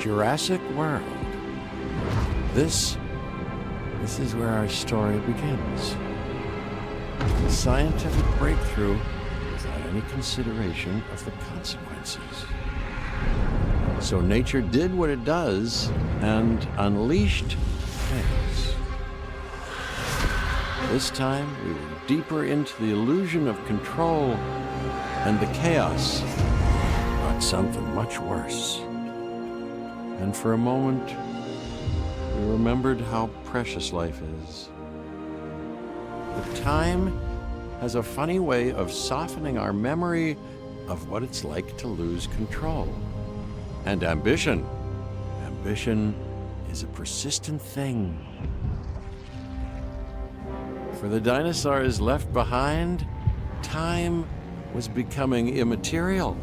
Jurassic World. This is where our story begins. A scientific breakthrough without any consideration of the consequences. So nature did what it does and unleashed chaos. This time, we were deeper into the illusion of control, and the chaos brought something much worse. And for a moment, we remembered how precious life is. But time has a funny way of softening our memory of what it's like to lose control. And ambition. Ambition is a persistent thing. For the dinosaurs left behind, time was becoming immaterial.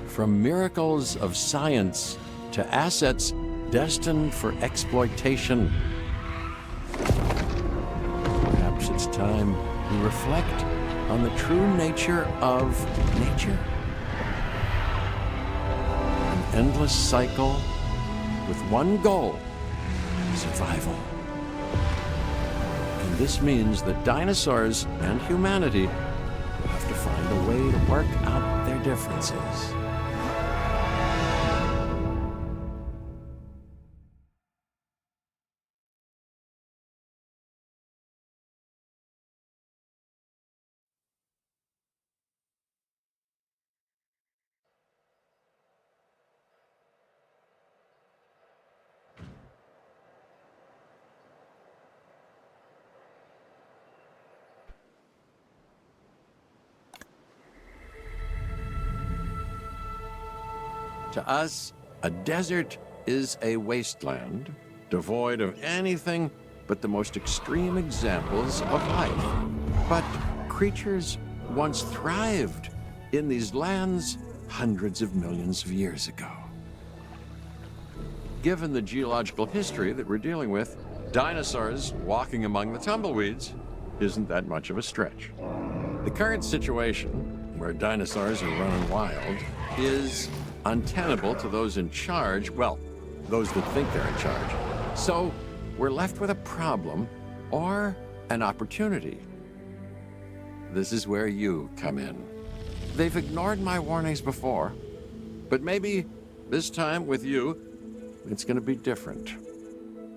From miracles of science to assets destined for exploitation. Perhaps it's time we reflect on the true nature of nature. An endless cycle with one goal: survival. And this means that dinosaurs and humanity will have to find a way to work out their differences. To us, a desert is a wasteland, devoid of anything but the most extreme examples of life. But creatures once thrived in these lands hundreds of millions of years ago. Given the geological history that we're dealing with, dinosaurs walking among the tumbleweeds isn't that much of a stretch. The current situation, where dinosaurs are running wild, is untenable to those in charge, well, those that think they're in charge. So we're left with a problem or an opportunity. This is where you come in. They've ignored my warnings before, but maybe this time with you, it's going to be different.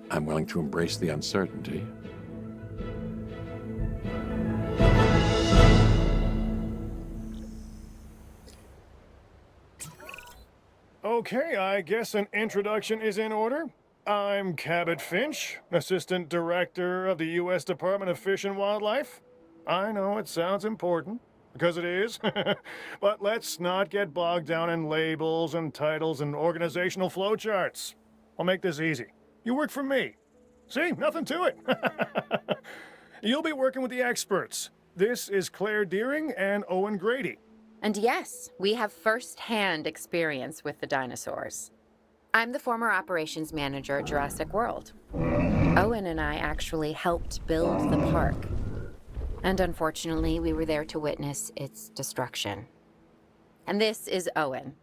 I'm willing to embrace the uncertainty. Okay, I guess an introduction is in order. I'm Cabot Finch, Assistant Director of the U.S. Department of Fish and Wildlife. I know it sounds important, because it is, but let's not get bogged down in labels and titles and organizational flowcharts. I'll make this easy. You work for me. See, nothing to it. You'll be working with the experts. This is Claire Deering and Owen Grady. And yes, we have first-hand experience with the dinosaurs. I'm the former operations manager at Jurassic World. Owen and I actually helped build the park. And unfortunately, we were there to witness its destruction. And this is Owen.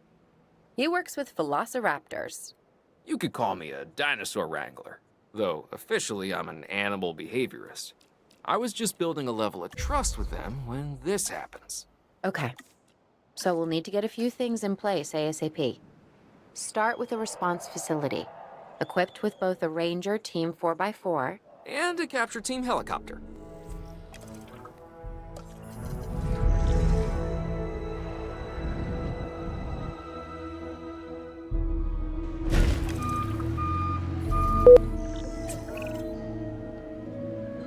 He works with velociraptors. You could call me a dinosaur wrangler, though officially I'm an animal behaviorist. I was just building a level of trust with them when this happens. Okay. So we'll need to get a few things in place ASAP. Start with a response facility, equipped with both a Ranger Team 4x4 and a capture team helicopter.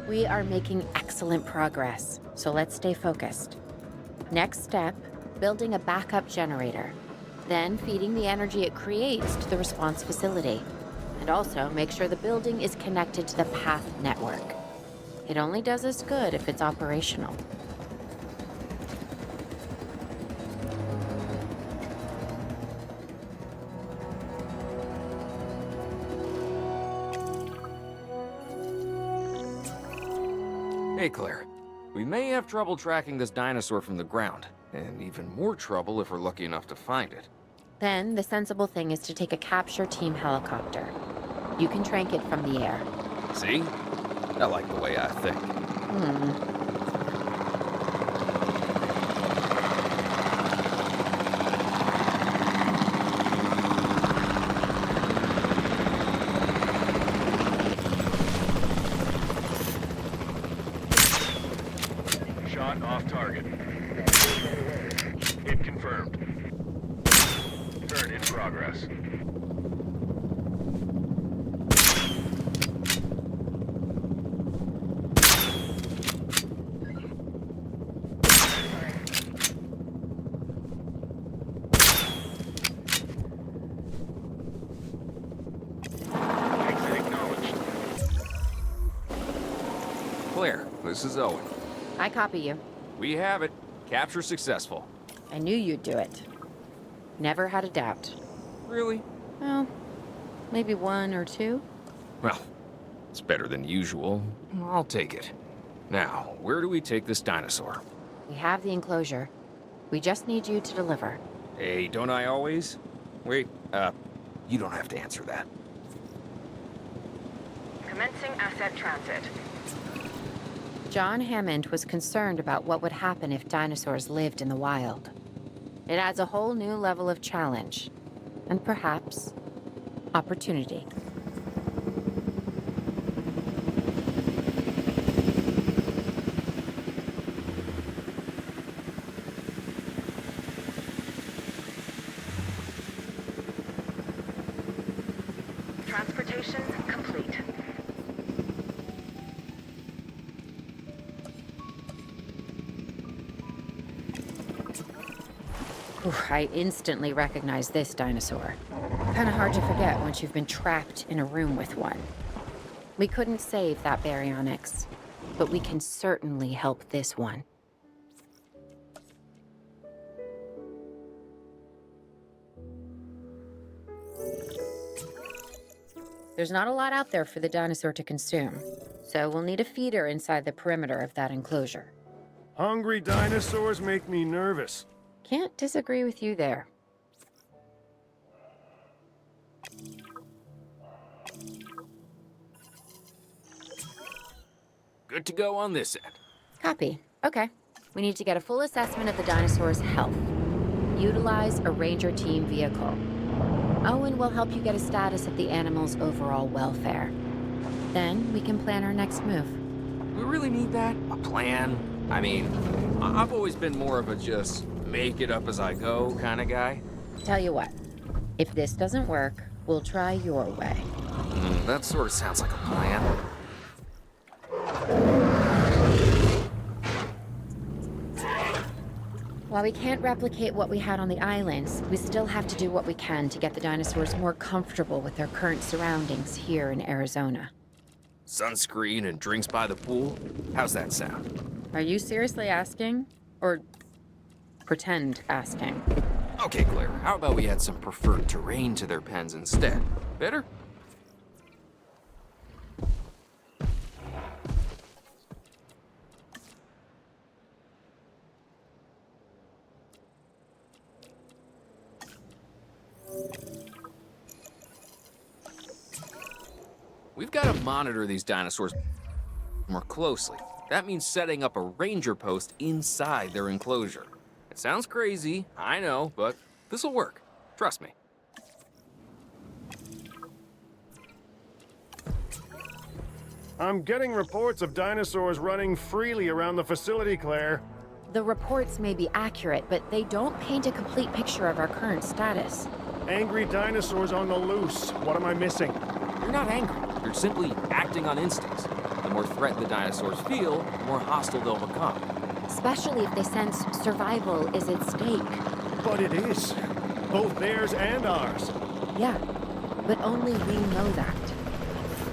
We are making excellent progress, so let's stay focused. Next step, building a backup generator. Then feeding the energy it creates to the response facility. And also make sure the building is connected to the path network. It only does us good if it's operational. Hey, Claire. We may have trouble tracking this dinosaur from the ground, and even more trouble if we're lucky enough to find it. Then the sensible thing is to take a capture team helicopter. You can trank it from the air. See? I like the way I think. Shot off target. Hit confirmed. Turn in progress. Exit acknowledged. Claire, this is Owen. I copy you. We have it. Capture successful. I knew you'd do it. Never had a doubt. Really? Well, maybe one or two. Well, it's better than usual. I'll take it. Now, where do we take this dinosaur? We have the enclosure. We just need you to deliver. Hey, don't I always? Wait, you don't have to answer that. Commencing asset transit. John Hammond was concerned about what would happen if dinosaurs lived in the wild. It adds a whole new level of challenge, and perhaps opportunity. Transportation complete. I instantly recognize this dinosaur. Kinda hard to forget once you've been trapped in a room with one. We couldn't save that baryonyx, but we can certainly help this one. There's not a lot out there for the dinosaur to consume, so we'll need a feeder inside the perimeter of that enclosure. Hungry dinosaurs make me nervous. Can't disagree with you there. Good to go on this end. Copy. Okay. We need to get a full assessment of the dinosaur's health. Utilize a ranger team vehicle. Owen will help you get a status of the animal's overall welfare. Then we can plan our next move. We really need that? A plan? I mean, I've always been more of a just make it up as I go kind of guy. Tell you what, if this doesn't work, we'll try your way. That sort of sounds like a plan. While we can't replicate what we had on the islands, we still have to do what we can to get the dinosaurs more comfortable with their current surroundings here in Arizona. Sunscreen and drinks by the pool? How's that sound? Are you seriously asking? Or pretend asking? Okay, Claire, how about we add some preferred terrain to their pens instead? Better? We've got to monitor these dinosaurs more closely. That means setting up a ranger post inside their enclosure. It sounds crazy, I know, but this'll work. Trust me. I'm getting reports of dinosaurs running freely around the facility, Claire. The reports may be accurate, but they don't paint a complete picture of our current status. Angry dinosaurs on the loose. What am I missing? You're not angry. You're simply acting on instincts. The more threatened the dinosaurs feel, the more hostile they'll become. Especially if they sense survival is at stake. But it is. Both theirs and ours. Yeah, but only we know that.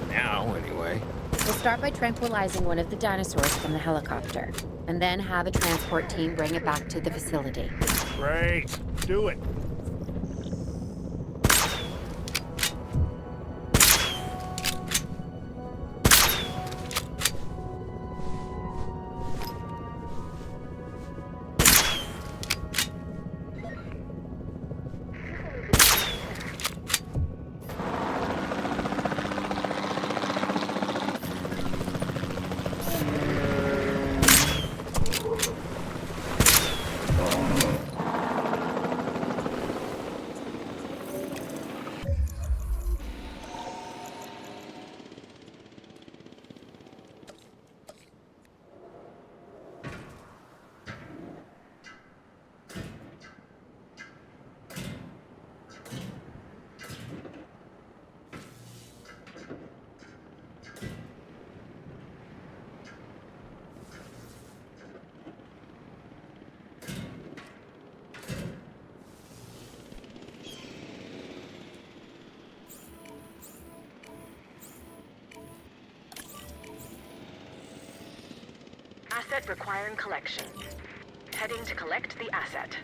Now, anyway. We'll start by tranquilizing one of the dinosaurs from the helicopter, and then have a transport team bring it back to the facility. Great. Do it. Asset requiring collection. Heading to collect the asset.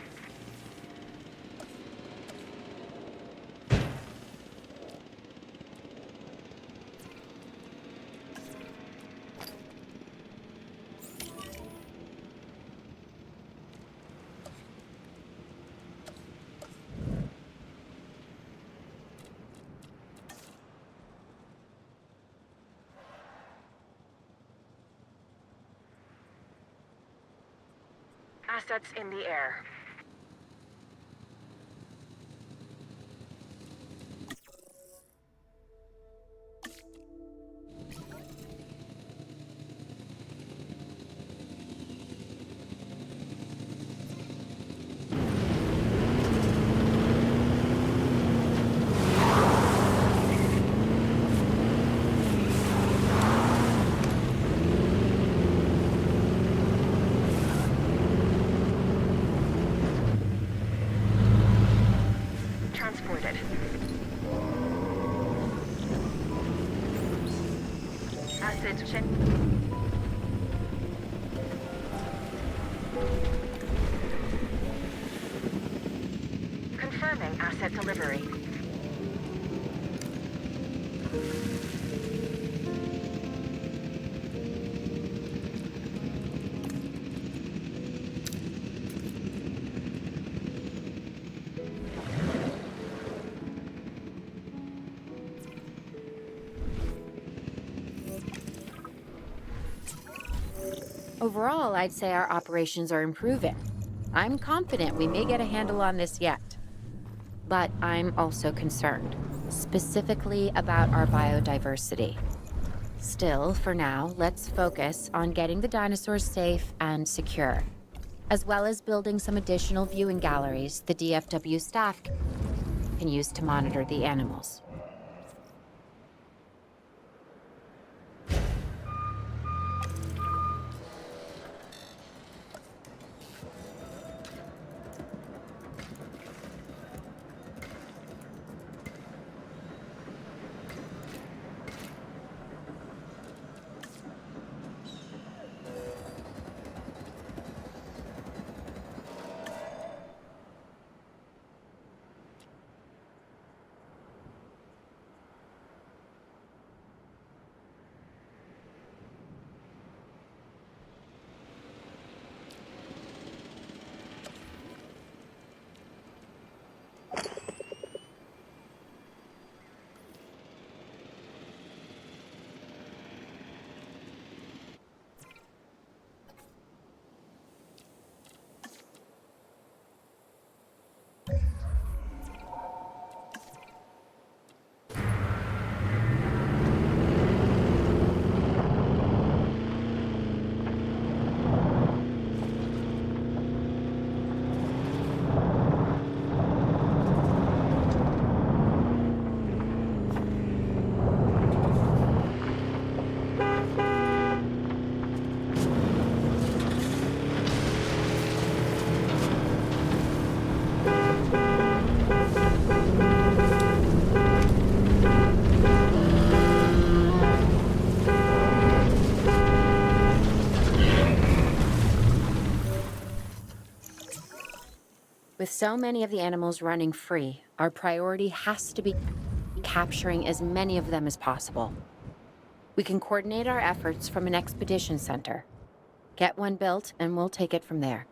Assets in the air. Transported. Asset check. Confirming asset delivery. Overall, I'd say our operations are improving. I'm confident we may get a handle on this yet. But I'm also concerned, specifically about our biodiversity. Still, for now, let's focus on getting the dinosaurs safe and secure, as well as building some additional viewing galleries the DFW staff can use to monitor the animals. With so many of the animals running free, our priority has to be capturing as many of them as possible. We can coordinate our efforts from an expedition center. Get one built, and we'll take it from there.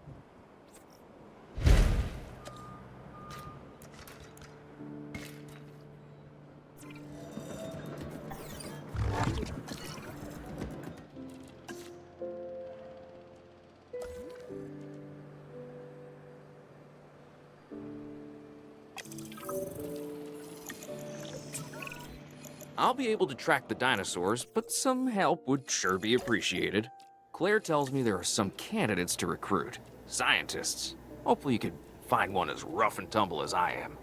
I'll be able to track the dinosaurs, but some help would sure be appreciated. Claire tells me there are some candidates to recruit. Scientists. Hopefully you could find one as rough and tumble as I am.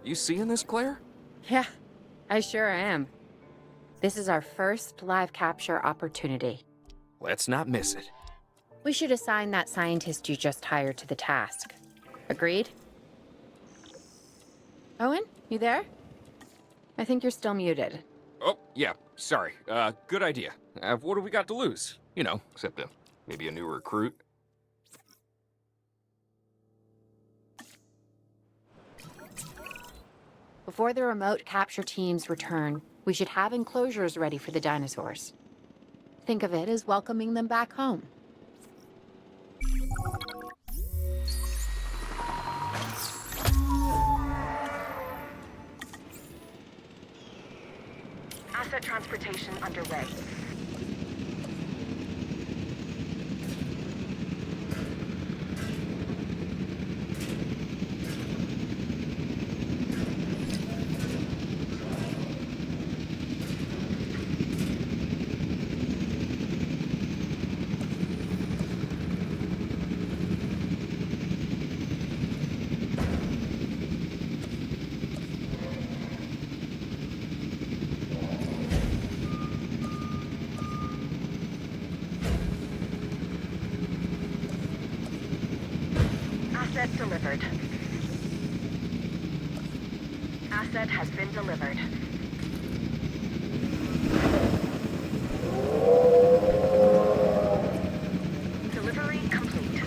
You seeing this, Claire? Yeah, I sure am. This is our first live capture opportunity. Let's not miss it. We should assign that scientist you just hired to the task. Agreed? Owen, you there? I think you're still muted. Oh, yeah, sorry. Good idea. What do we got to lose? You know, except maybe a new recruit. Before the remote capture teams return, we should have enclosures ready for the dinosaurs. Think of it as welcoming them back home. Asset transportation underway. Asset delivered. Asset has been delivered. Delivery complete.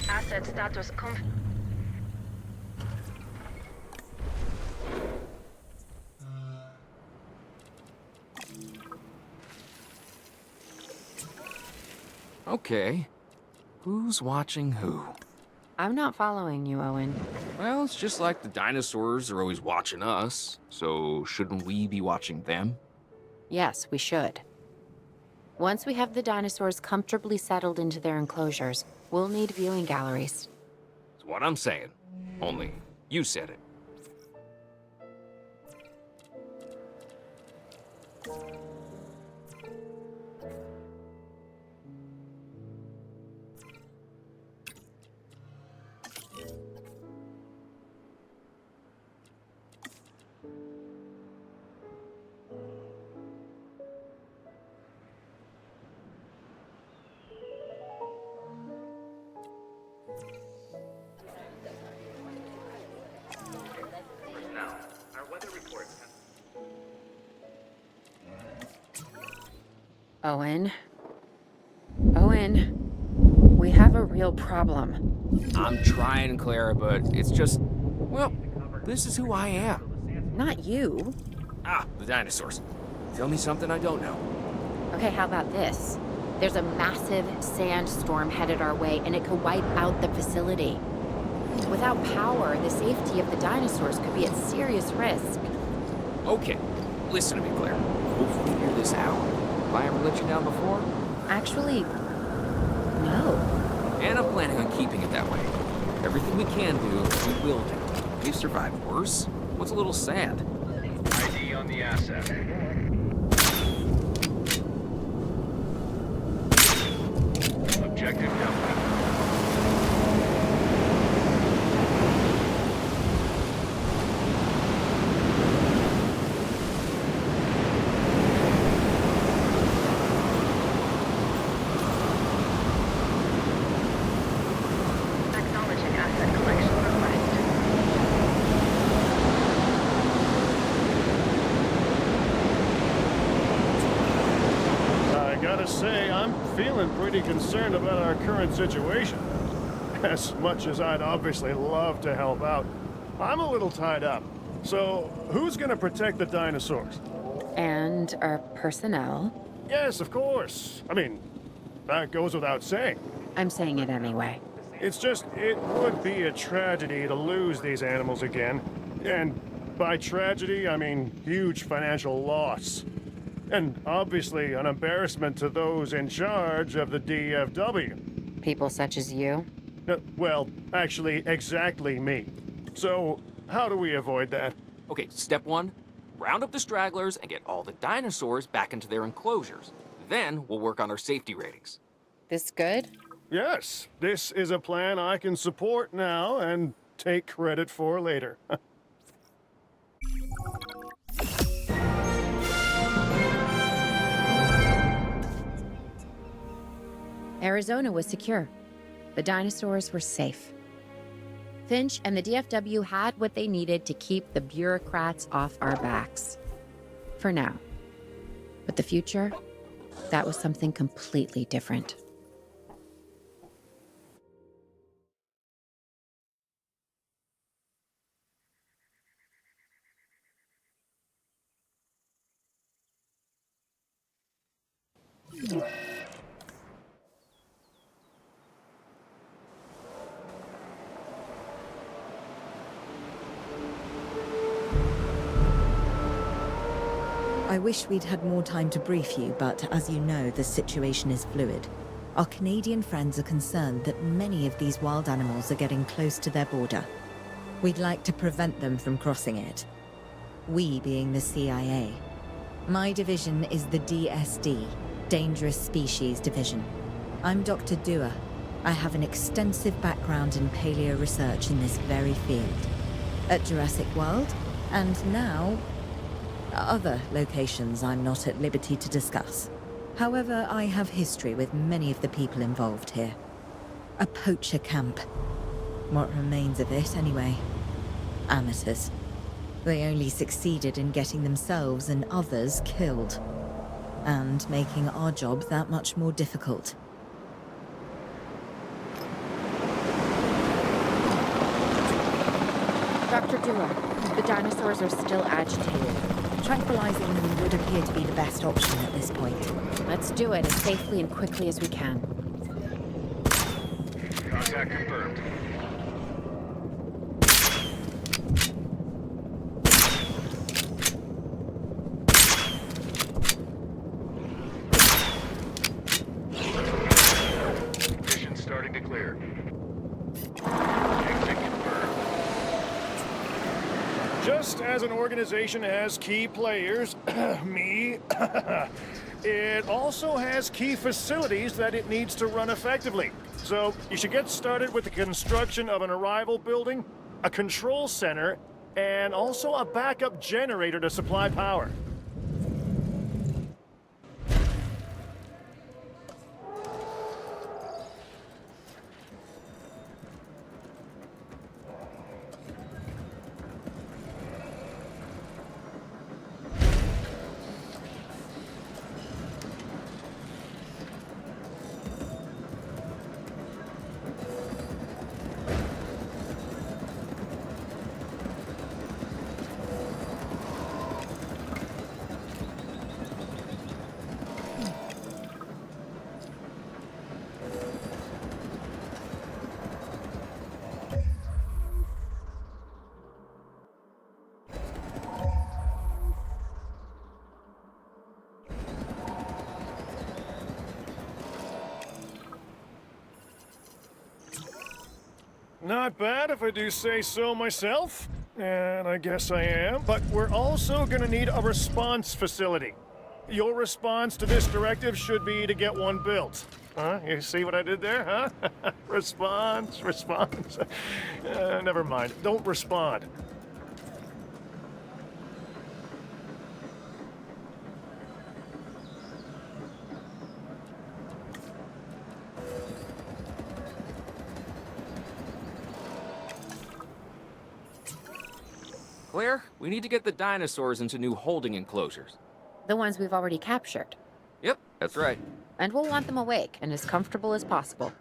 Asset status Okay. Who's watching who? I'm not following you, Owen. Well, it's just like the dinosaurs are always watching us, so shouldn't we be watching them? Yes, we should. Once we have the dinosaurs comfortably settled into their enclosures, we'll need viewing galleries. That's what I'm saying. Only, you said it. Now, our weather reports Owen? Owen? We have a real problem. I'm trying, Clara, but it's just, well, this is who I am. Not you. Ah, the dinosaurs. Tell me something I don't know. Okay, how about this? There's a massive sandstorm headed our way, and it could wipe out the facility. Without power, the safety of the dinosaurs could be at serious risk. Okay, listen to me, Claire. We'll figure this out. Have I ever let you down before? Actually, no. And I'm planning on keeping it that way. Everything we can do, we will do. We've survived worse. What's a little sad? ID on the asset. Objective complete. Acknowledging asset collection request. I gotta say, I'm feeling pretty concerned about our current situation. As much as I'd obviously love to help out, I'm a little tied up. So, who's gonna protect the dinosaurs? And our personnel. Yes, of course. I mean, that goes without saying. I'm saying it anyway. It's just, it would be a tragedy to lose these animals again. And by tragedy, I mean huge financial loss. And obviously an embarrassment to those in charge of the DFW. People such as you. Well, actually, exactly me. So, how do we avoid that? Okay, step one, round up the stragglers and get all the dinosaurs back into their enclosures. Then we'll work on our safety ratings. This good? Yes, this is a plan I can support now and take credit for later. Arizona was secure. The dinosaurs were safe. Finch and the DFW had what they needed to keep the bureaucrats off our backs. For now. But the future, that was something completely different. I wish we'd had more time to brief you, but as you know, the situation is fluid. Our Canadian friends are concerned that many of these wild animals are getting close to their border. We'd like to prevent them from crossing it. We being the CIA. My division is the DSD, Dangerous Species Division. I'm Dr. Dua. I have an extensive background in paleo research in this very field. At Jurassic World, and now other locations I'm not at liberty to discuss. However, I have history with many of the people involved here. A poacher camp. What remains of it, anyway. Amateurs. They only succeeded in getting themselves and others killed. And making our job that much more difficult. Dr. Dua, the dinosaurs are still agitated. Tranquilizing them would appear to be the best option at this point. Let's do it as safely and quickly as we can. Contact confirmed. Mission starting to clear. Exit confirmed. Just as an organization has key players, me, it also has key facilities that it needs to run effectively. So you should get started with the construction of an arrival building, a control center, and also a backup generator to supply power. Not bad if I do say so myself. And I guess I am. But we're also gonna need a response facility. Your response to this directive should be to get one built. Huh? You see what I did there, huh? Response. Never mind. Don't respond. Claire, we need to get the dinosaurs into new holding enclosures. The ones we've already captured. Yep, that's right. And we'll want them awake and as comfortable as possible.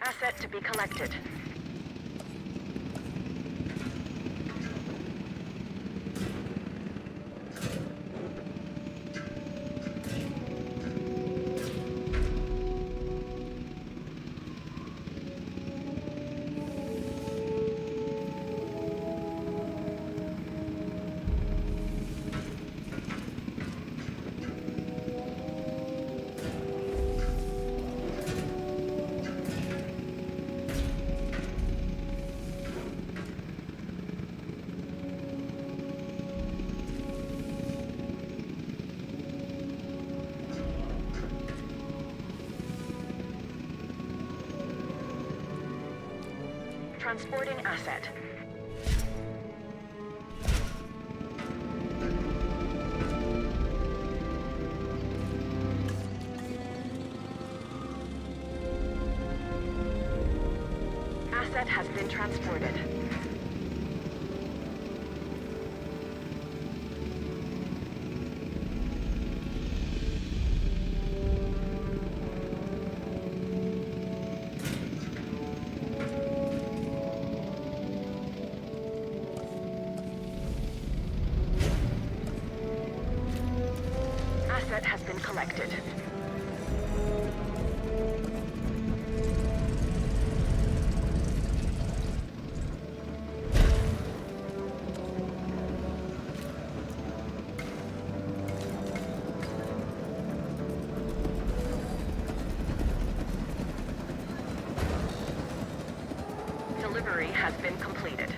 Asset to be collected. Transporting asset. Asset has been transported. Asset has been collected. Delivery has been completed.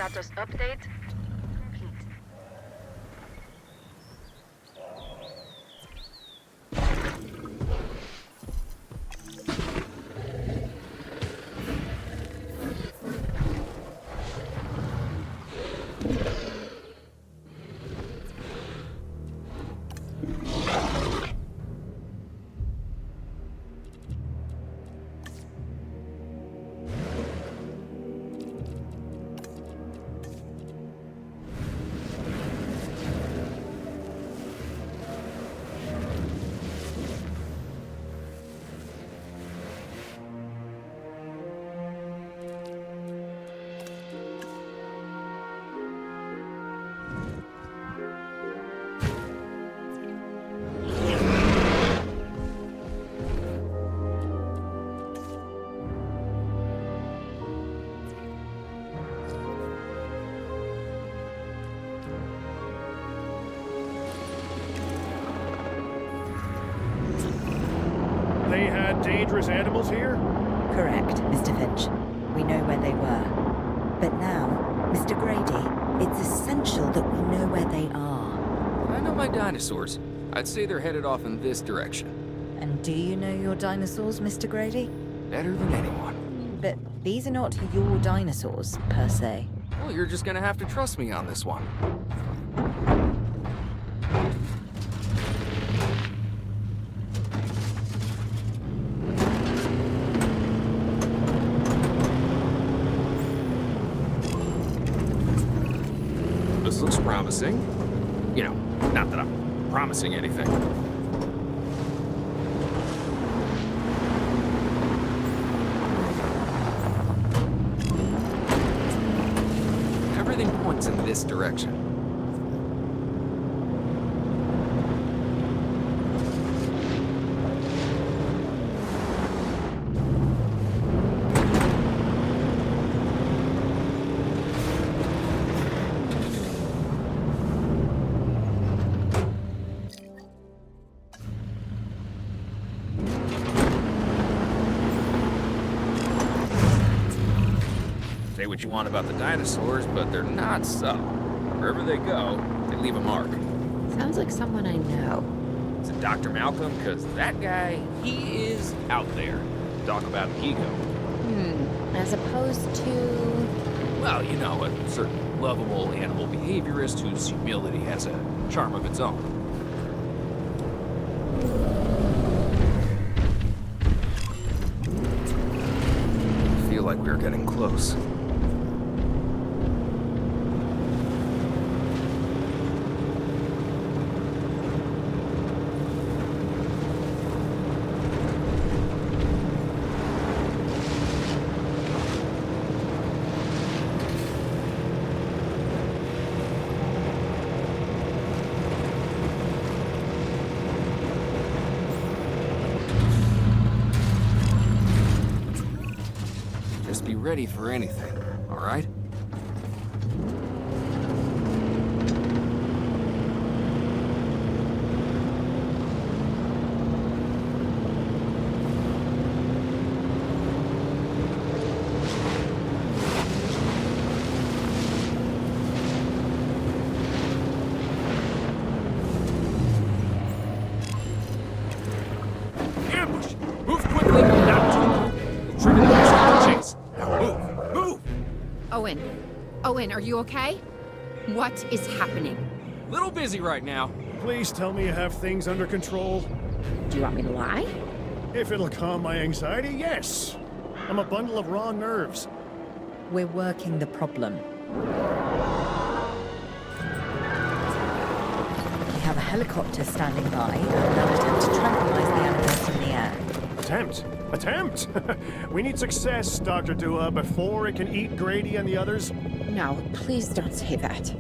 Status update complete. They had dangerous animals here? Correct, Mr. Finch. We know where they were. But now, Mr. Grady, it's essential that we know where they are. I know my dinosaurs. I'd say they're headed off in this direction. And do you know your dinosaurs, Mr. Grady? Better than anyone. But these are not your dinosaurs, per se. Well, you're just gonna have to trust me on this one. This looks promising. You know, not that I'm promising anything. Everything points in this direction. Say what you want about the dinosaurs, but they're not subtle. Wherever they go, they leave a mark. Sounds like someone I know. Is it Dr. Malcolm? Because that guy, he is out there. Talk about an ego. As opposed to... Well, you know, a certain lovable animal behaviorist whose humility has a charm of its own. I feel like we're getting close. Just be ready for anything, all right? Owen, are you okay? What is happening? Little busy right now. Please tell me you have things under control. Do you want me to lie? If it'll calm my anxiety, yes. I'm a bundle of raw nerves. We're working the problem. We have a helicopter standing by, and they'll attempt to tranquilize the animals from the air. Attempt? Attempt? We need success, Dr. Dua, before it can eat Grady and the others. No, please don't say that.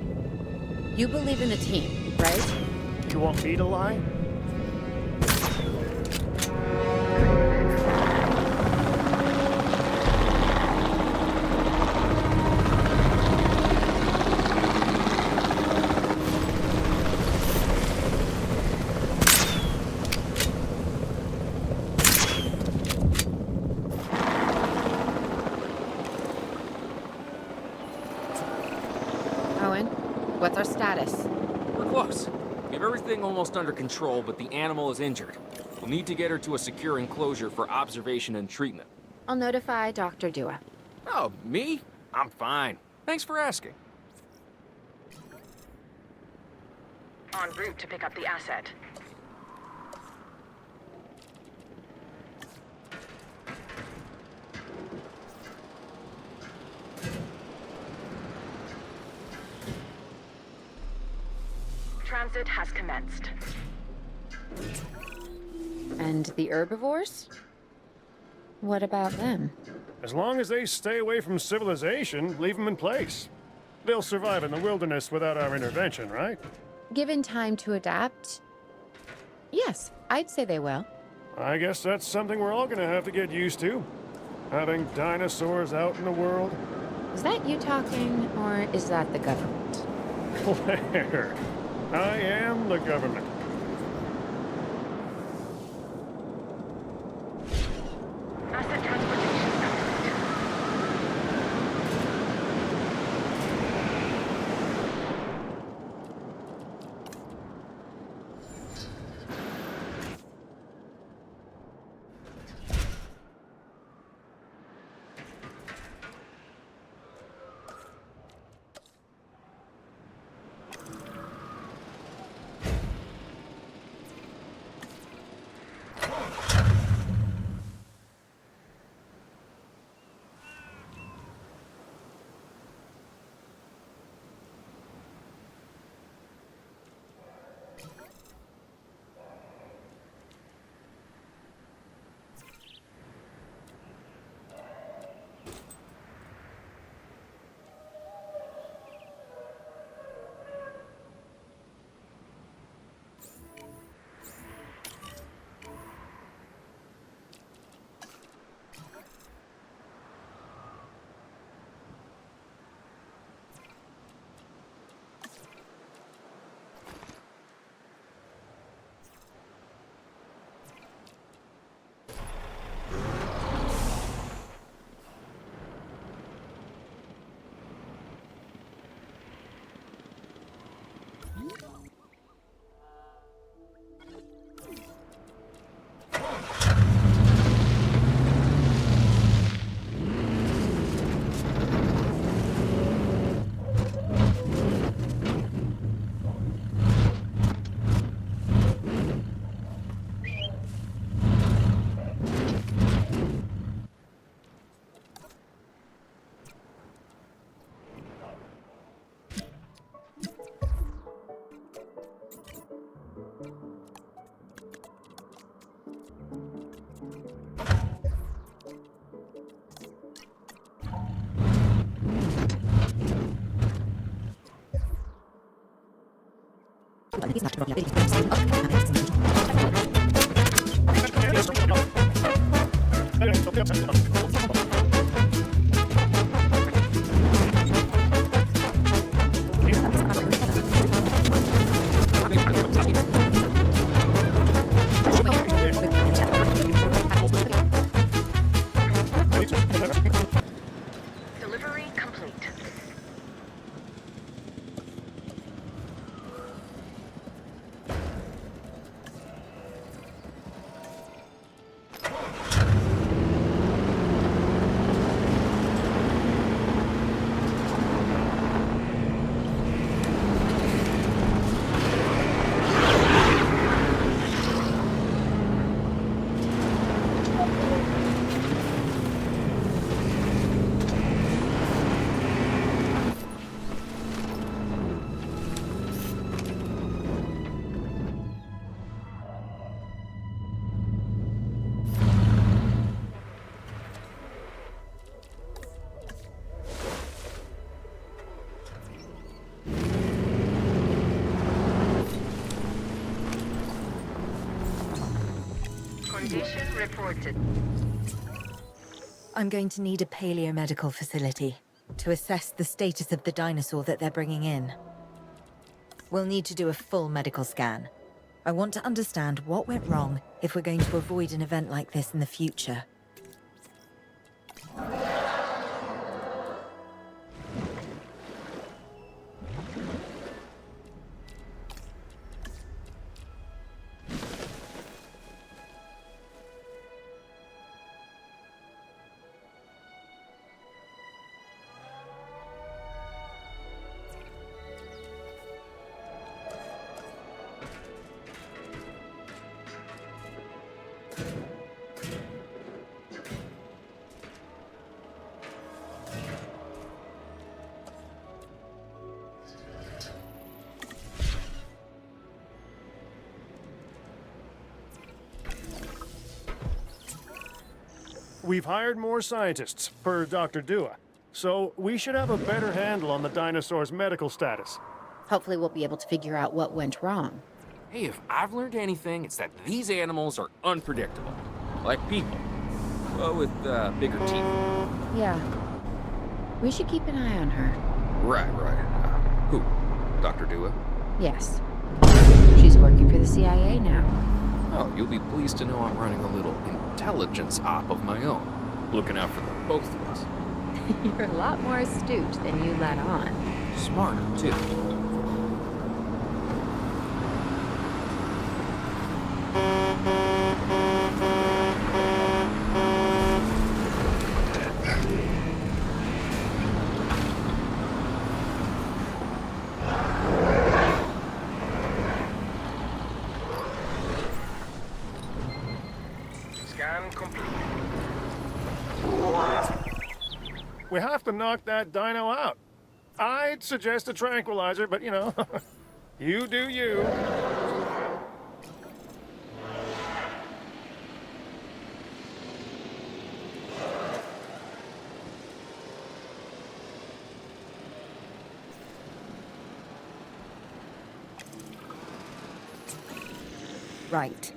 You believe in the team, right? You want me to lie? Owen, what's our status? We're close. We have everything almost under control, but the animal is injured. We'll need to get her to a secure enclosure for observation and treatment. I'll notify Dr. Dua. Oh, me? I'm fine. Thanks for asking. En route to pick up the asset. Transit has commenced. And the herbivores? What about them? As long as they stay away from civilization, leave them in place. They'll survive in the wilderness without our intervention, right? Given time to adapt? Yes, I'd say they will. I guess that's something we're all gonna have to get used to. Having dinosaurs out in the world. Is that you talking, or is that the government? Where? I am the government. Asset transportation complete. Delivery complete. Condition reported. I'm going to need a paleomedical facility to assess the status of the dinosaur that they're bringing in. We'll need to do a full medical scan. I want to understand what went wrong if we're going to avoid an event like this in the future. We've hired more scientists, per Dr. Dua, so we should have a better handle on the dinosaur's medical status. Hopefully, we'll be able to figure out what went wrong. Hey, if I've learned anything, it's that these animals are unpredictable. Like people. Well, with bigger teeth. Yeah. We should keep an eye on her. Right. Who? Dr. Dua? Yes. She's working for the CIA now. Oh, you'll be pleased to know I'm running a little intelligence op of my own. Looking out for the both of us. You're a lot more astute than you let on. Smarter, too. Scan complete. We have to knock that dino out. I'd suggest a tranquilizer, but you know, you do you. Right.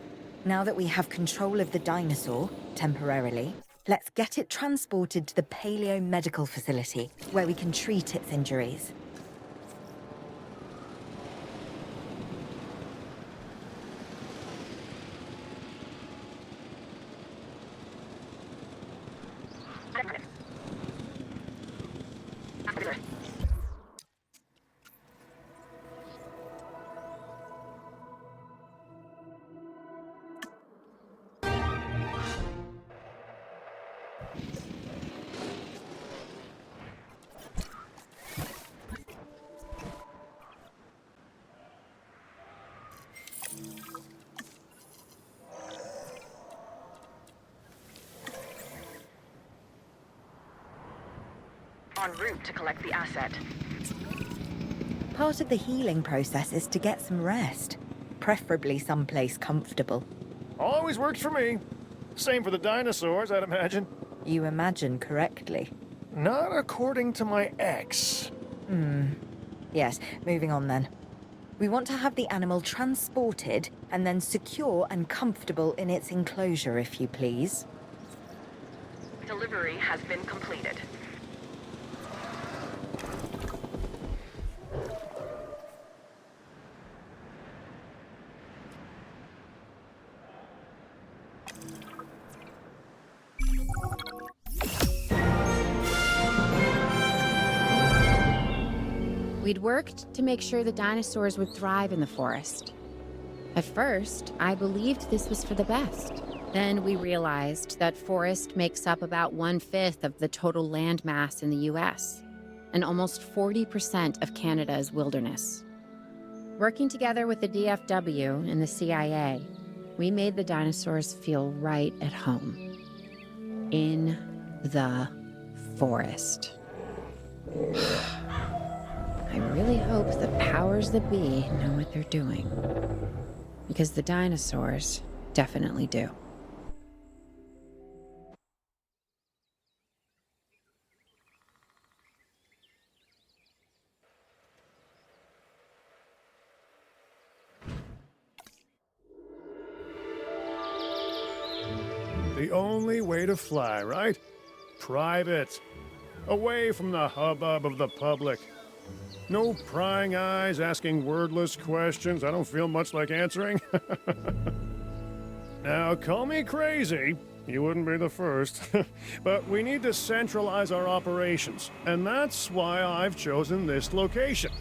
Now that we have control of the dinosaur, temporarily, let's get it transported to the paleomedical facility, where we can treat its injuries. En route to collect the asset. Part of the healing process is to get some rest, preferably someplace comfortable. Always works for me. Same for the dinosaurs, I'd imagine. You imagine correctly. Not according to my ex. Yes, moving on then. We want to have the animal transported and then secure and comfortable in its enclosure, if you please. Delivery has been completed. We'd worked to make sure the dinosaurs would thrive in the forest. At first, I believed this was for the best. Then we realized that forest makes up about 1/5 of the total land mass in the US, and almost 40% of Canada's wilderness. Working together with the DFW and the CIA, we made the dinosaurs feel right at home. In the forest. I really hope the powers that be know what they're doing. Because the dinosaurs definitely do. The only way to fly, right? Private. Away from the hubbub of the public. No prying eyes asking wordless questions I don't feel much like answering. Now, call me crazy. You wouldn't be the first. But we need to centralize our operations, and that's why I've chosen this location.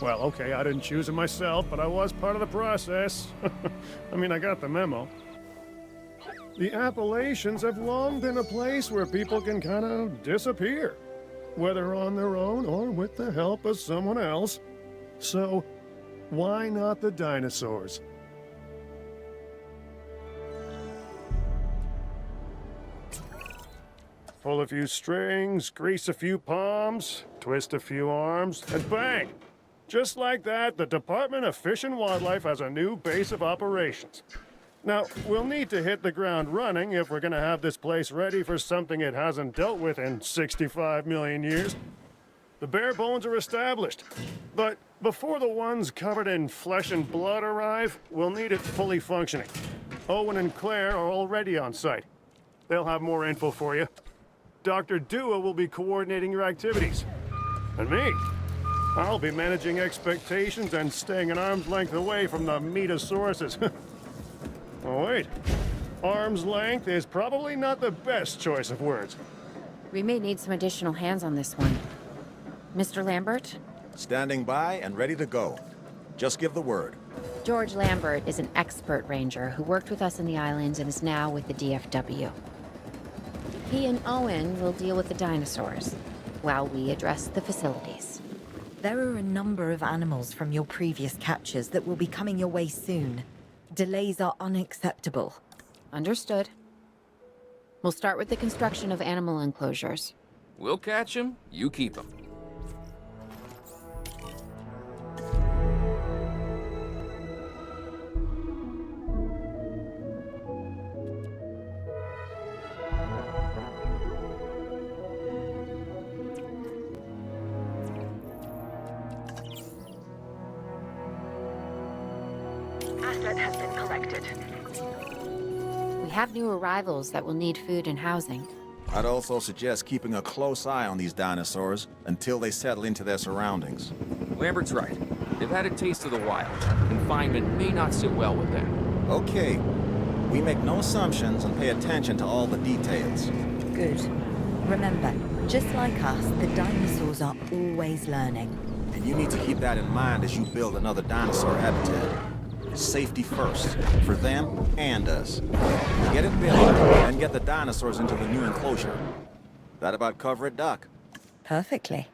Well, okay, I didn't choose it myself, but I was part of the process. I mean, I got the memo. The Appalachians have long been a place where people can kind of disappear, whether on their own or with the help of someone else. So, why not the dinosaurs? Pull a few strings, grease a few palms, twist a few arms, and bang! Just like that, the Department of Fish and Wildlife has a new base of operations. Now, we'll need to hit the ground running if we're gonna have this place ready for something it hasn't dealt with in 65 million years. The bare bones are established, but before the ones covered in flesh and blood arrive, we'll need it fully functioning. Owen and Claire are already on site. They'll have more info for you. Dr. Dua will be coordinating your activities. And me, I'll be managing expectations and staying an arm's length away from the metosauruses. Oh, wait. Arm's length is probably not the best choice of words. We may need some additional hands on this one. Mr. Lambert? Standing by and ready to go. Just give the word. George Lambert is an expert ranger who worked with us in the islands and is now with the DFW. He and Owen will deal with the dinosaurs, while we address the facilities. There are a number of animals from your previous captures that will be coming your way soon. Delays are unacceptable. Understood. We'll start with the construction of animal enclosures. We'll catch him, you keep him. Asset has been collected. We have new arrivals that will need food and housing. I'd also suggest keeping a close eye on these dinosaurs until they settle into their surroundings. Lambert's right. They've had a taste of the wild. Confinement may not sit well with them. Okay. We make no assumptions and pay attention to all the details. Good. Remember, just like us, the dinosaurs are always learning. And you need to keep that in mind as you build another dinosaur habitat. Safety first, for them and us. Get it built, and get the dinosaurs into the new enclosure. That about cover it, Doc? Perfectly.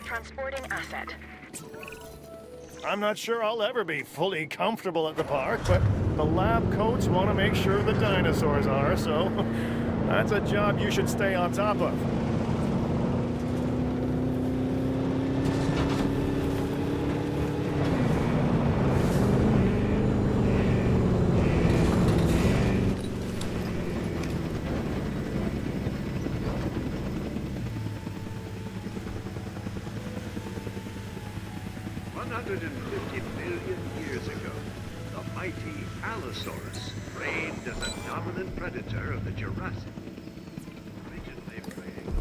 Transporting asset. I'm not sure I'll ever be fully comfortable at the park, but the lab coats want to make sure the dinosaurs are, so that's a job you should stay on top of. Reigned as a dominant predator of the Jurassic. Originally preying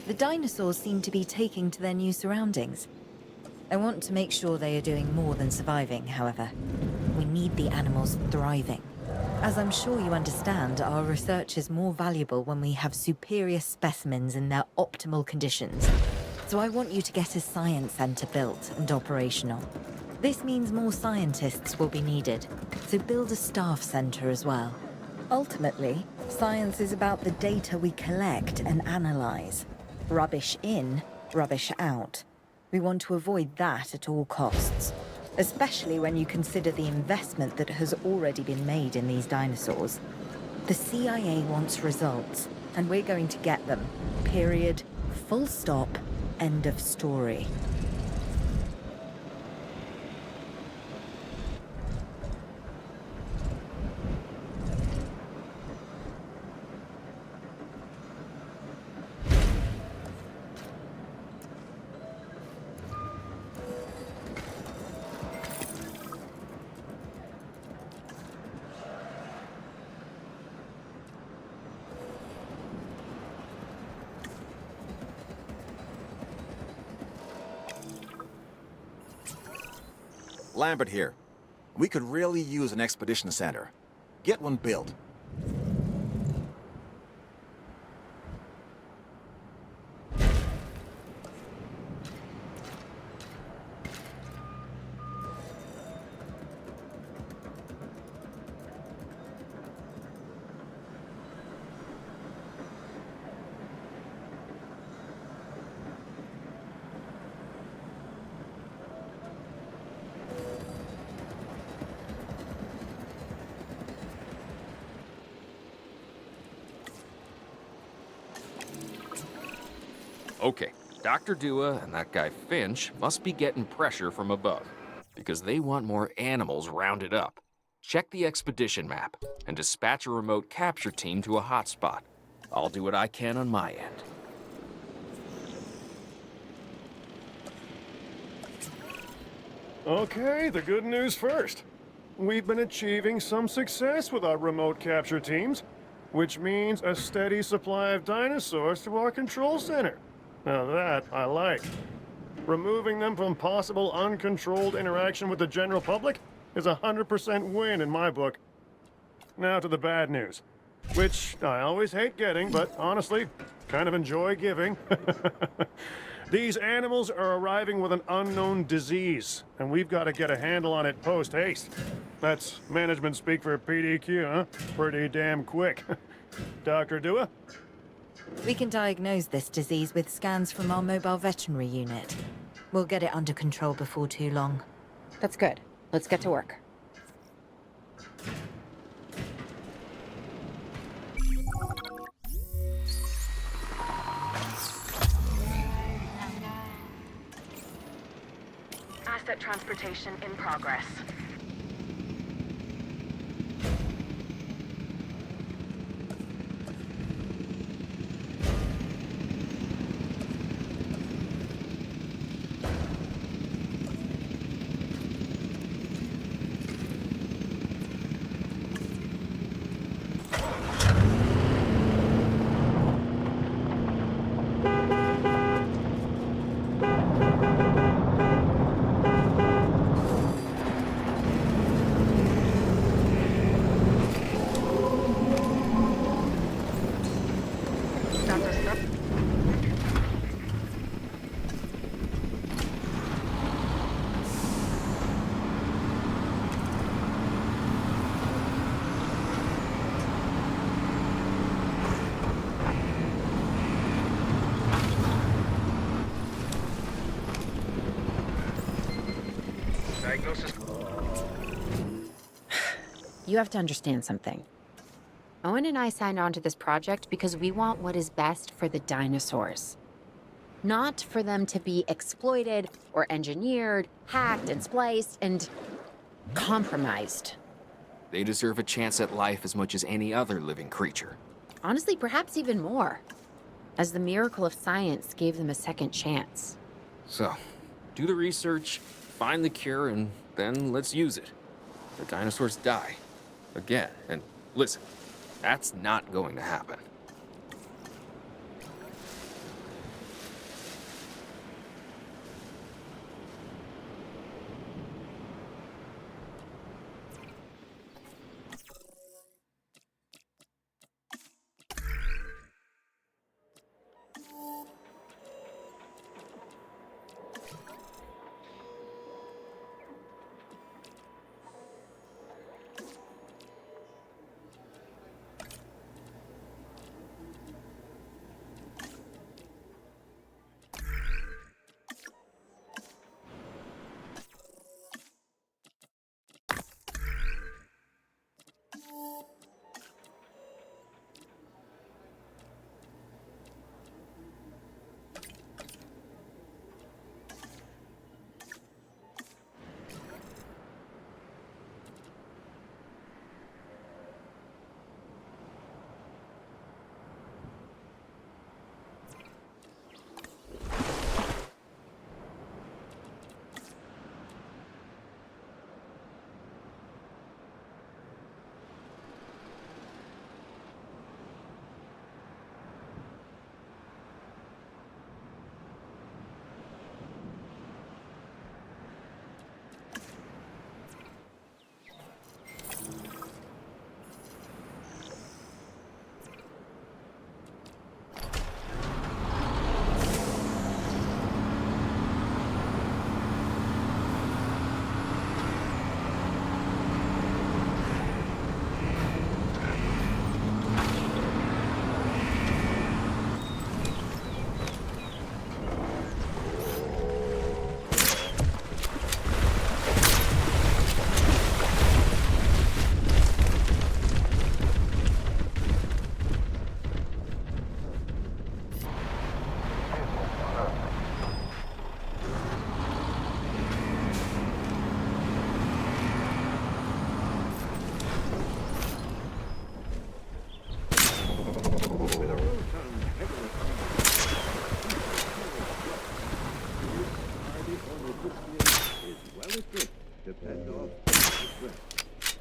The dinosaurs seem to be taking to their new surroundings. I want to make sure they are doing more than surviving, however. We need the animals thriving. As I'm sure you understand, our research is more valuable when we have superior specimens in their optimal conditions. So I want you to get a science center built and operational. This means more scientists will be needed, so build a staff center as well. Ultimately, science is about the data we collect and analyze. Rubbish in, rubbish out. We want to avoid that at all costs, especially when you consider the investment that has already been made in these dinosaurs. The CIA wants results, and we're going to get them. Period. Full stop. End of story. Lambert here. We could really use an expedition center. Get one built. Okay, Dr. Dua and that guy Finch must be getting pressure from above, because they want more animals rounded up. Check the expedition map and dispatch a remote capture team to a hotspot. I'll do what I can on my end. Okay, the good news first. We've been achieving some success with our remote capture teams, which means a steady supply of dinosaurs to our control center. Now that I like. Removing them from possible uncontrolled interaction with the general public is a 100% win in my book. Now to the bad news, which I always hate getting, but honestly, kind of enjoy giving. These animals are arriving with an unknown disease, and we've got to get a handle on it post-haste. That's management speak for PDQ, huh? Pretty damn quick. Dr. Dua? We can diagnose this disease with scans from our mobile veterinary unit. We'll get it under control before too long. That's good. Let's get to work. transportation in progress. Diagnosis. You have to understand something. Owen and I signed on to this project because we want what is best for the dinosaurs. Not for them to be exploited or engineered, hacked and spliced and compromised. They deserve a chance at life as much as any other living creature. Honestly, perhaps even more, as the miracle of science gave them a second chance. So, do the research, find the cure, and then let's use it. The dinosaurs die. Again. And listen, that's not going to happen.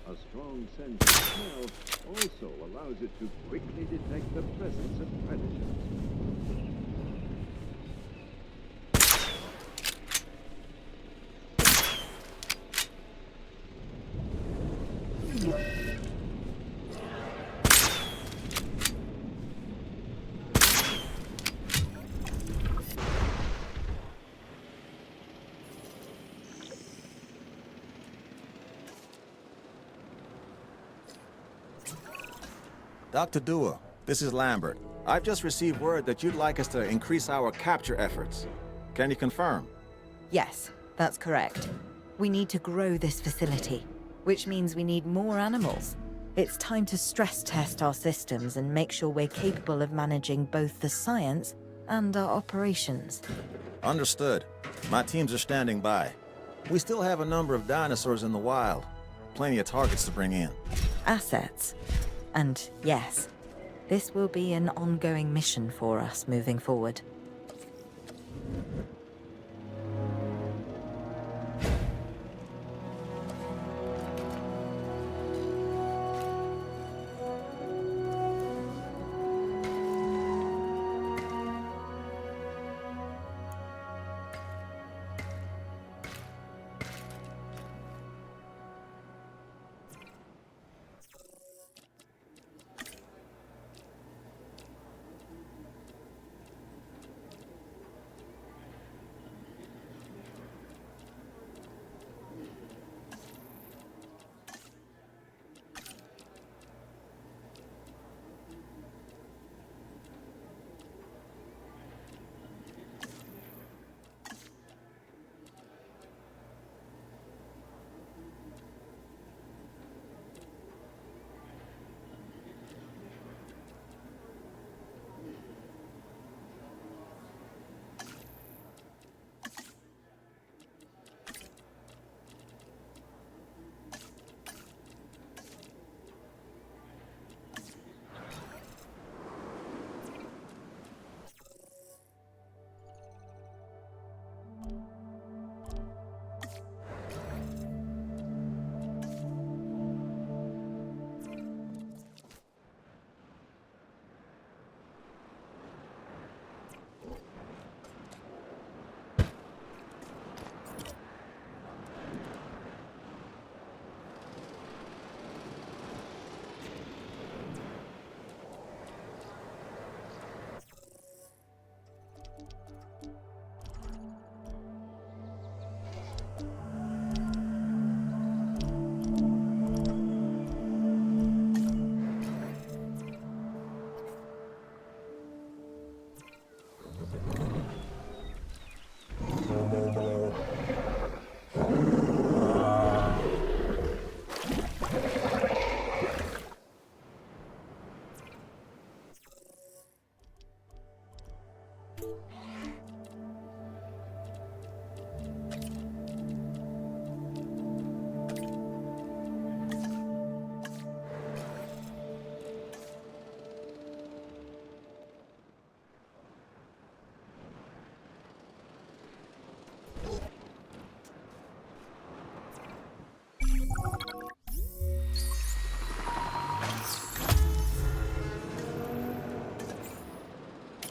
A strong sense of smell also allows it to quickly detect the presence of predators. Dr. Dua, this is Lambert. I've just received word that you'd like us to increase our capture efforts. Can you confirm? Yes, that's correct. We need to grow this facility, which means we need more animals. It's time to stress test our systems and make sure we're capable of managing both the science and our operations. Understood. My teams are standing by. We still have a number of dinosaurs in the wild. Plenty of targets to bring in. Assets. And yes, this will be an ongoing mission for us moving forward.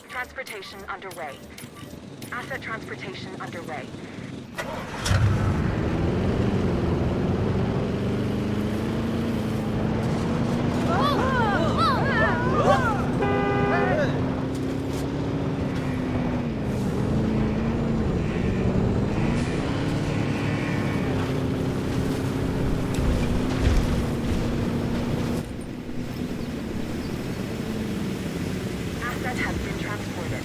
Transportation underway. Asset transportation underway. Asset has been transported.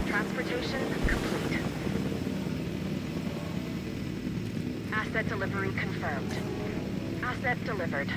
Transportation complete. Asset delivery confirmed. Asset delivered.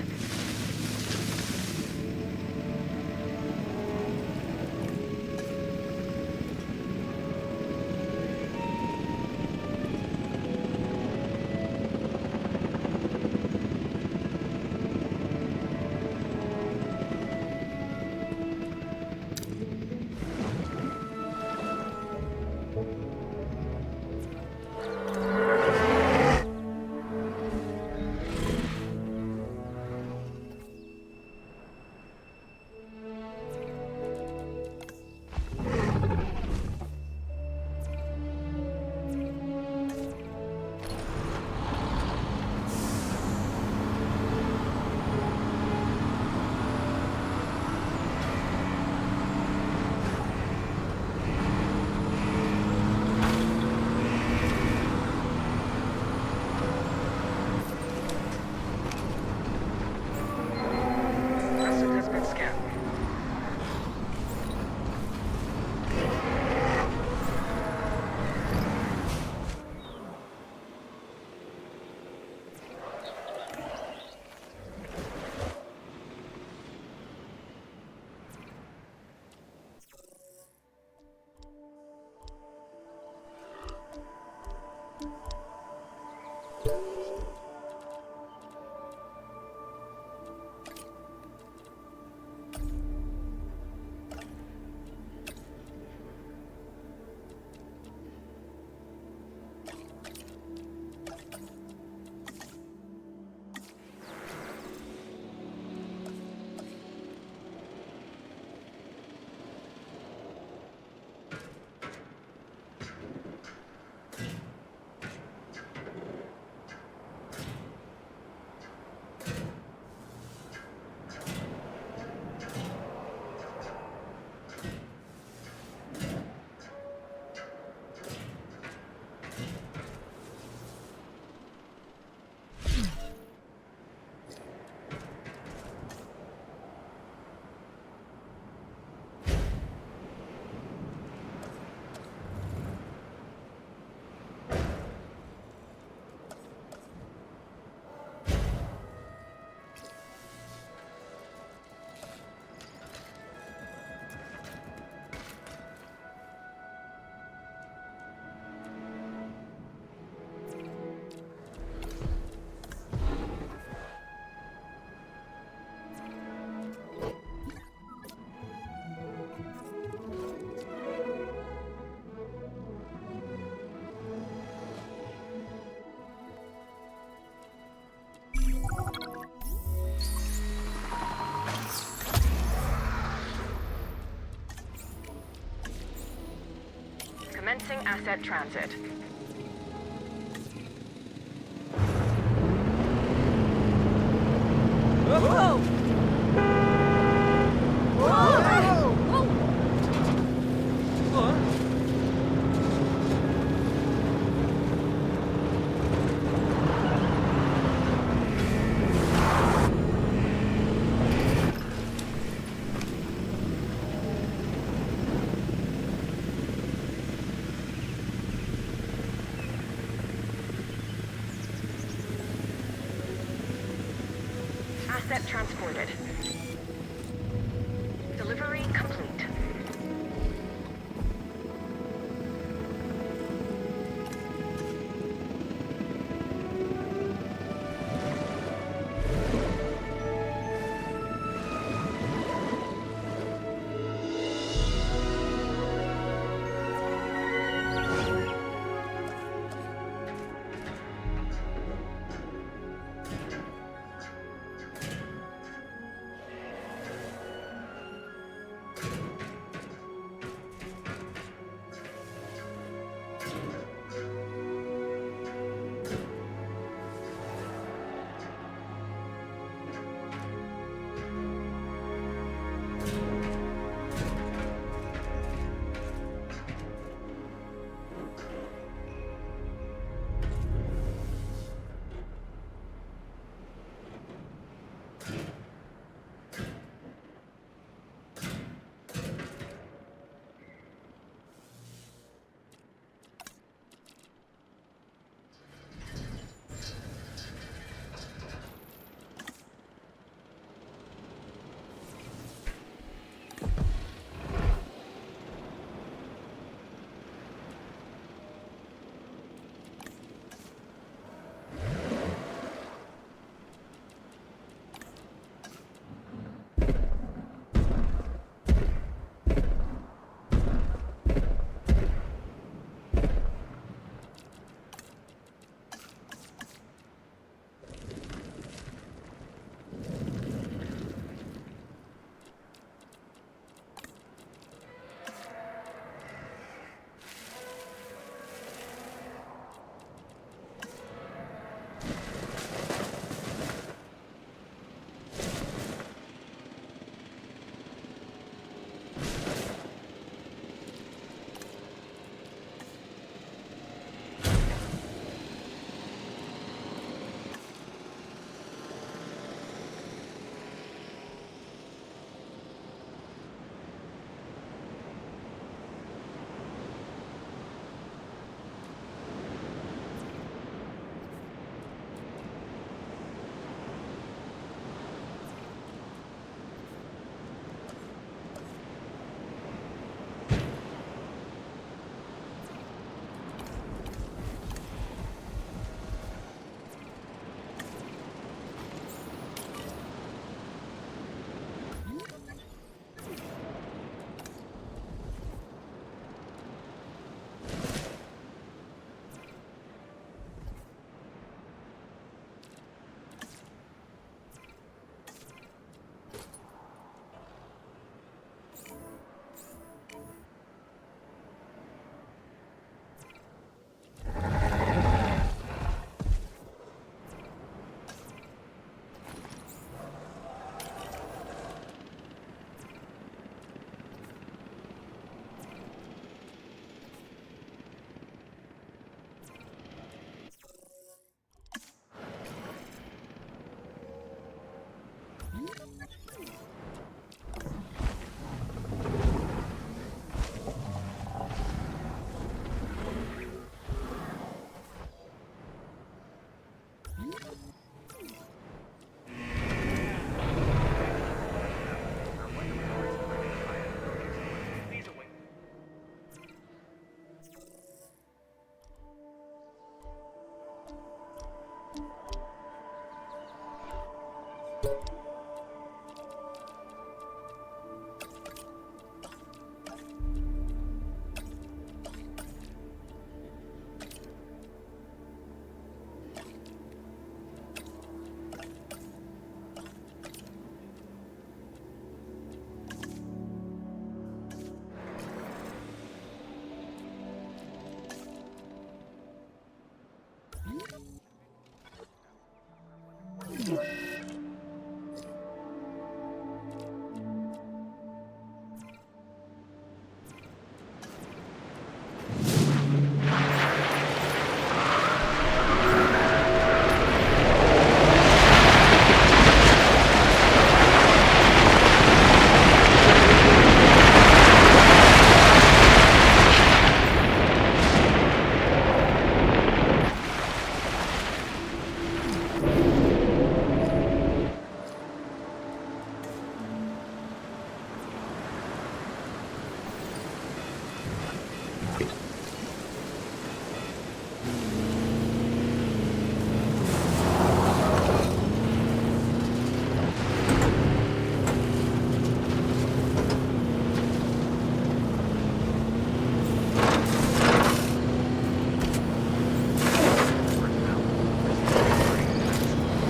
Commencing asset transit. Asset transported. Delivery complete.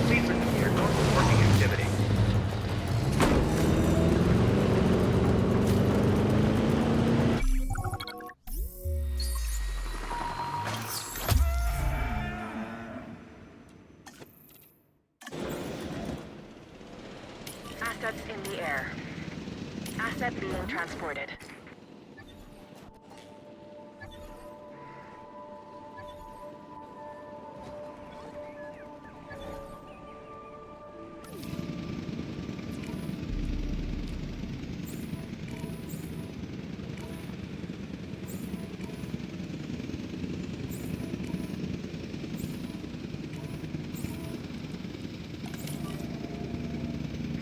Please resume your normal working activity. Assets in the air. Asset being transported.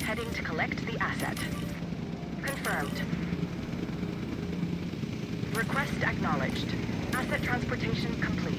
Heading to collect the asset. Confirmed. Request acknowledged. Asset transportation complete.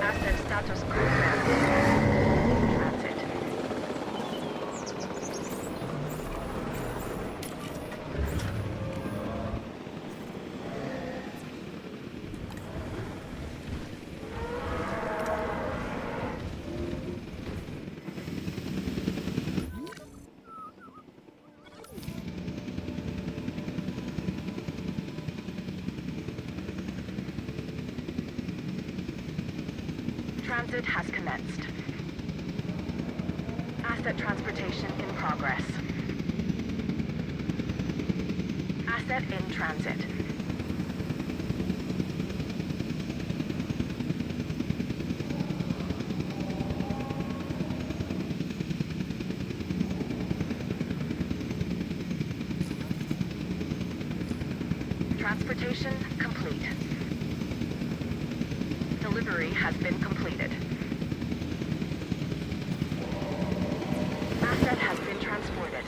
Asset status confirmed. Transit. Transit has commenced. Asset transportation in progress. Asset in transit. Transportation complete. Delivery has been completed. Asset has been transported.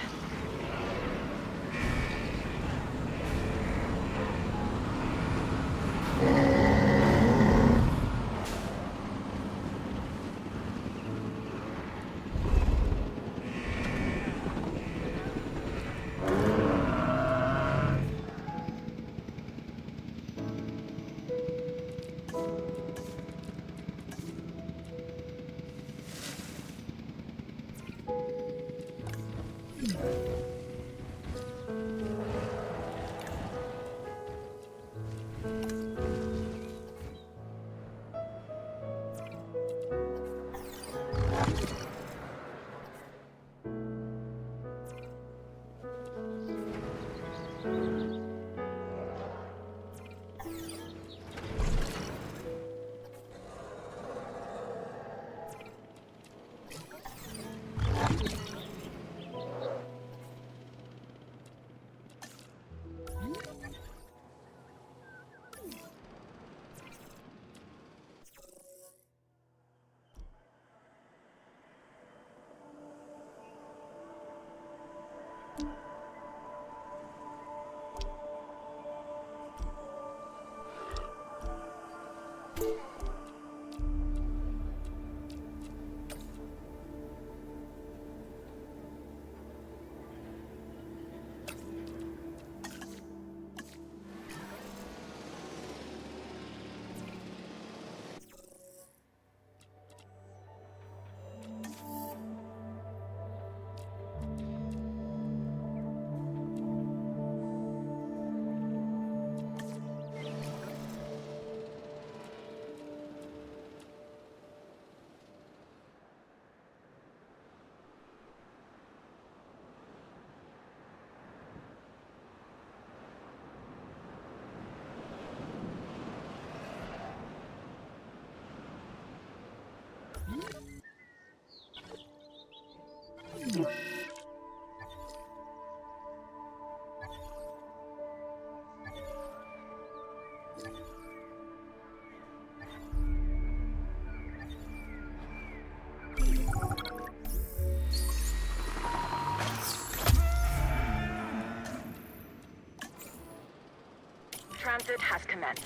Transit has commenced.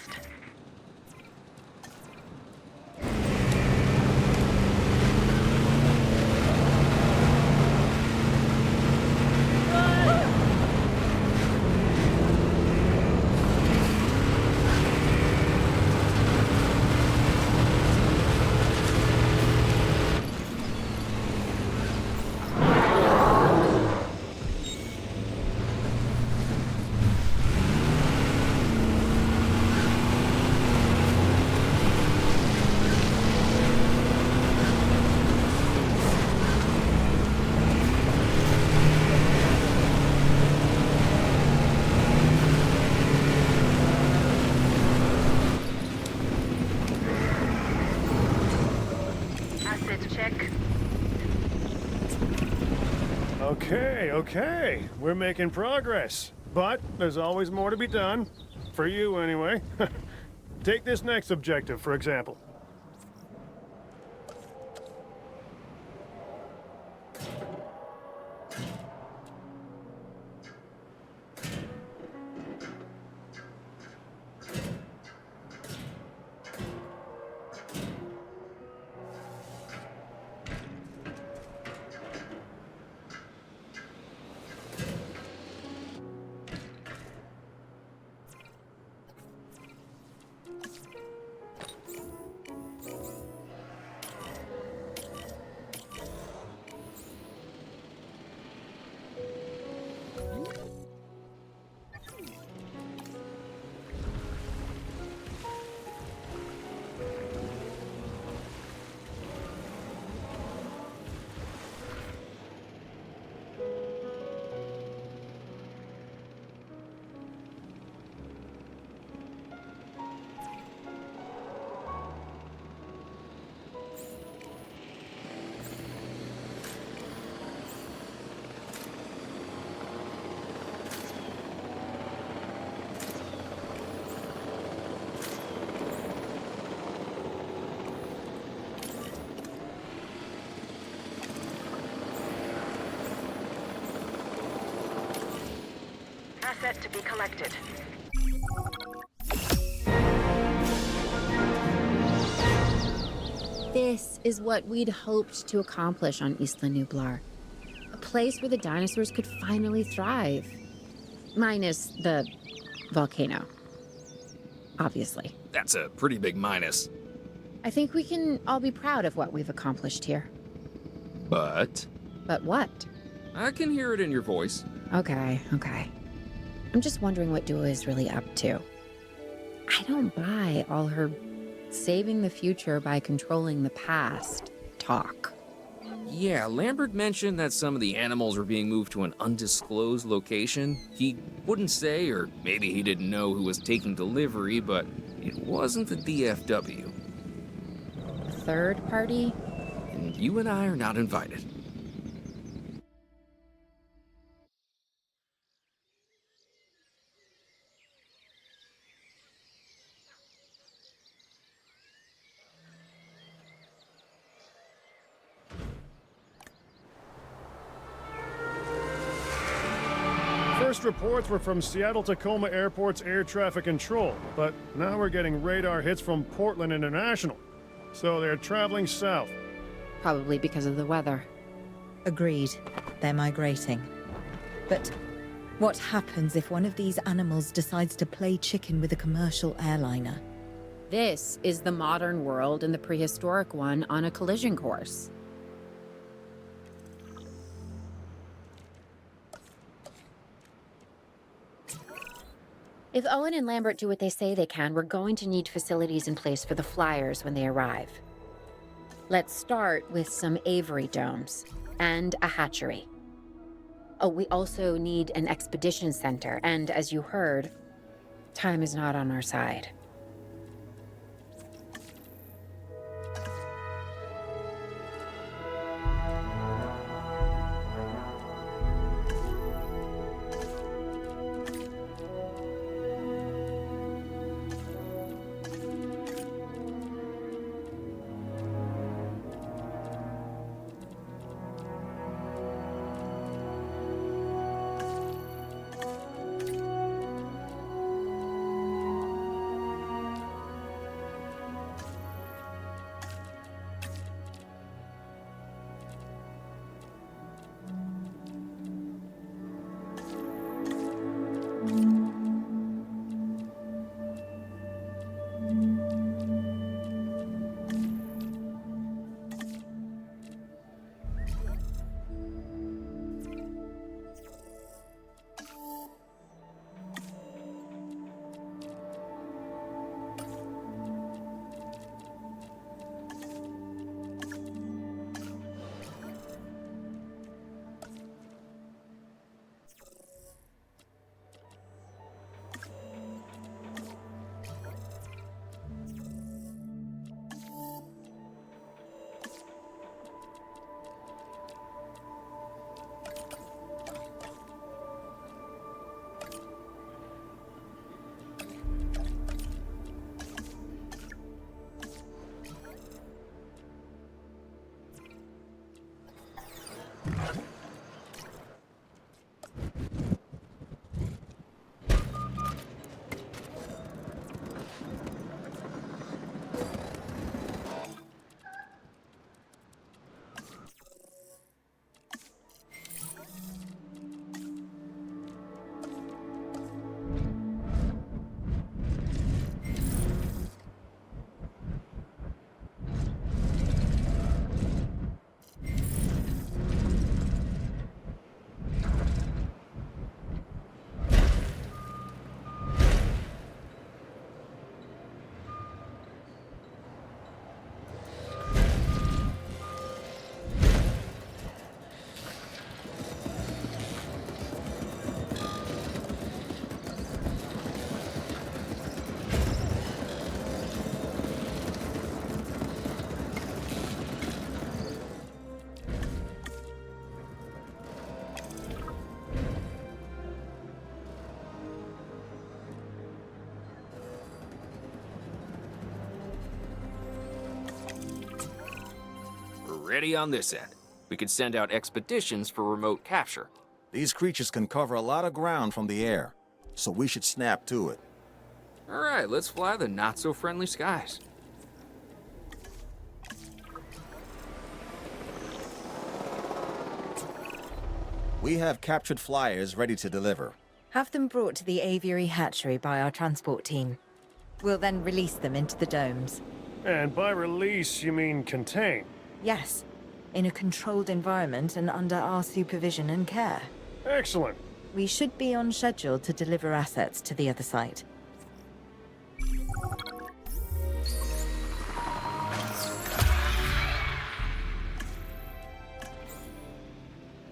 Check. Okay. We're making progress. But there's always more to be done. For you, anyway. Take this next objective, for example. Asset to be collected. This is what we'd hoped to accomplish on Isla Nublar. A place where the dinosaurs could finally thrive. Minus the volcano. Obviously. That's a pretty big minus. I think we can all be proud of what we've accomplished here. But But what? I can hear it in your voice. Okay. I'm just wondering what Dua is really up to. I don't buy all her saving the future by controlling the past talk. Yeah, Lambert mentioned that some of the animals were being moved to an undisclosed location. He wouldn't say, or maybe he didn't know who was taking delivery, but it wasn't the DFW. Third party? And you and I are not invited. First reports were from Seattle-Tacoma Airport's air traffic control, but now we're getting radar hits from Portland International. So they're traveling south. Probably because of the weather. Agreed. They're migrating. But what happens if one of these animals decides to play chicken with a commercial airliner? This is the modern world and the prehistoric one on a collision course. If Owen and Lambert do what they say they can, we're going to need facilities in place for the flyers when they arrive. Let's start with some aviary domes and a hatchery. Oh, we also need an expedition center, and as you heard, time is not on our side. Ready on this end. We could send out expeditions for remote capture. These creatures can cover a lot of ground from the air, so we should snap to it. All right, let's fly the not-so-friendly skies. We have captured flyers ready to deliver. Have them brought to the aviary hatchery by our transport team. We'll then release them into the domes. And by release, you mean contain? Yes, in a controlled environment and under our supervision and care. Excellent. We should be on schedule to deliver assets to the other site.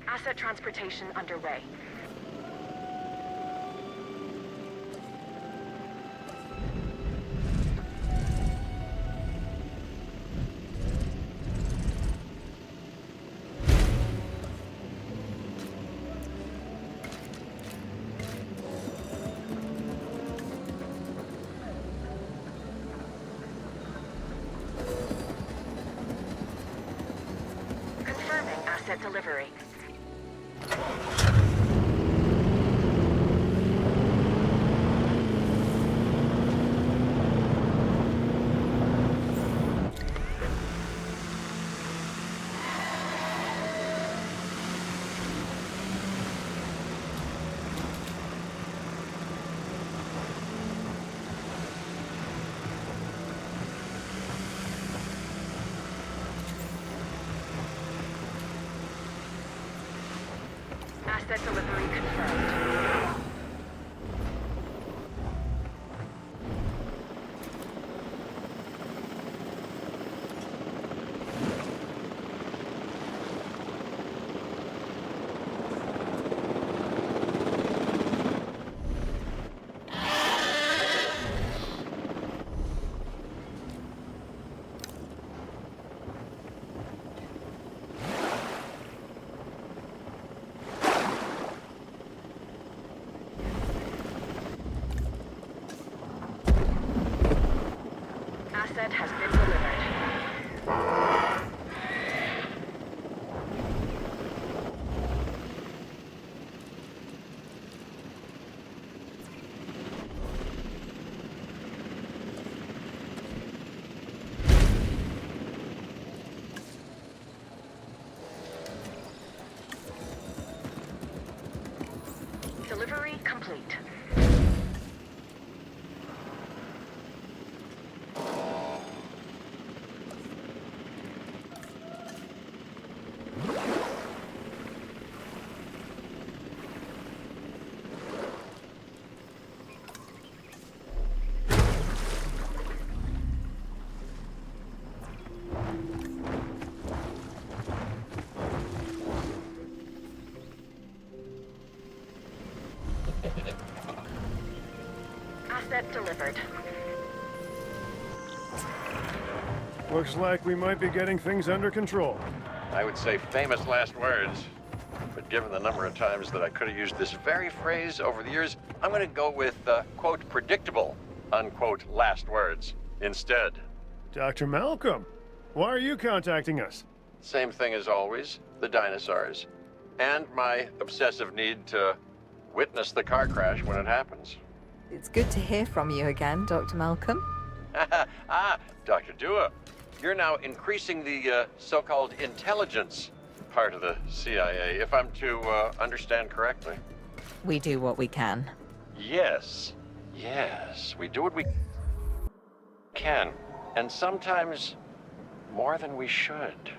Asset transportation underway. Confirming asset delivery. Asset delivery confirmed. Asset has been delivered. Delivery complete. Asset delivered. Looks like we might be getting things under control. I would say famous last words, but given the number of times that I could have used this very phrase over the years, I'm going to go with, quote, predictable, unquote, last words instead. Dr. Malcolm, why are you contacting us? Same thing as always, the dinosaurs, and my obsessive need to witness the car crash when it happens. It's good to hear from you again, Dr. Malcolm. Dr. Dua, you're now increasing the so-called intelligence part of the CIA, if I'm to understand correctly. We do what we can. Yes, we do what we can, and sometimes more than we should.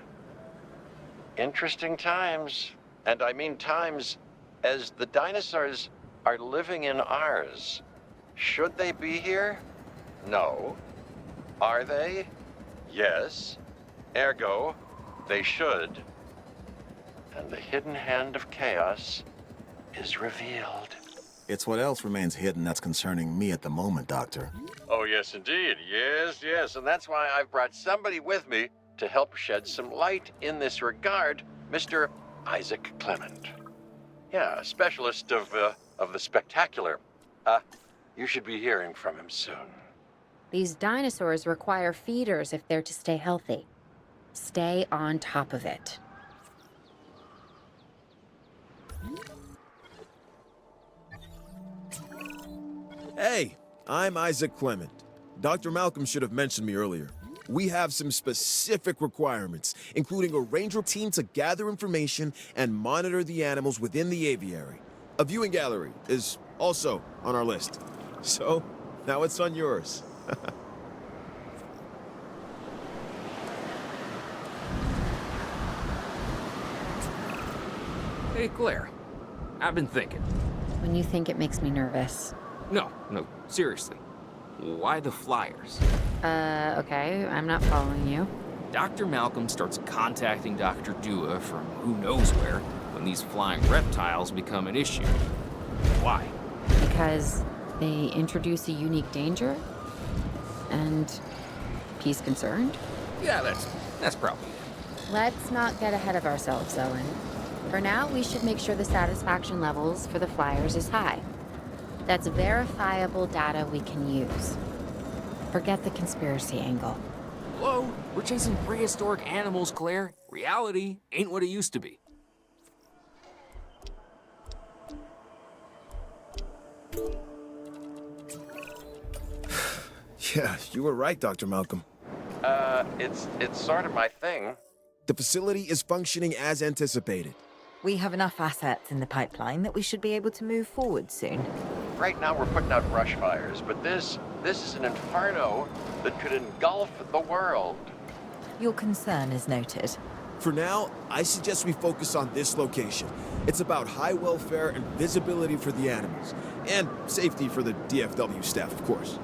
Interesting times, and I mean times as the dinosaurs are living in ours. Should they be here? No. Are they? Yes. Ergo, they should. And the hidden hand of chaos is revealed. It's what else remains hidden that's concerning me at the moment, Doctor. Oh, yes, indeed. Yes. And that's why I've brought somebody with me to help shed some light in this regard, Mr. Isaac Clement. Yeah, a specialist of the spectacular. You should be hearing from him soon. These dinosaurs require feeders if they're to stay healthy. Stay on top of it. Hey, I'm Isaac Clement. Dr. Malcolm should have mentioned me earlier. We have some specific requirements, including a ranger team to gather information and monitor the animals within the aviary. A viewing gallery is also on our list. So, now it's on yours. Hey, Claire. I've been thinking. When you think it makes me nervous. No, seriously. Why the flyers? Okay, I'm not following you. Dr. Malcolm starts contacting Dr. Dua from who knows where when these flying reptiles become an issue. Why? Because they introduce a unique danger? And he's concerned? Yeah, that's probably it. Let's not get ahead of ourselves, Owen. For now, we should make sure the satisfaction levels for the flyers is high. That's verifiable data we can use. Forget the conspiracy angle. Whoa, we're chasing prehistoric animals, Claire. Reality ain't what it used to be. Yeah, you were right, Dr. Malcolm. It's sort of my thing. The facility is functioning as anticipated. We have enough assets in the pipeline that we should be able to move forward soon. Right now we're putting out brush fires, but this is an inferno that could engulf the world. Your concern is noted. For now, I suggest we focus on this location. It's about high welfare and visibility for the animals, and safety for the DFW staff, of course.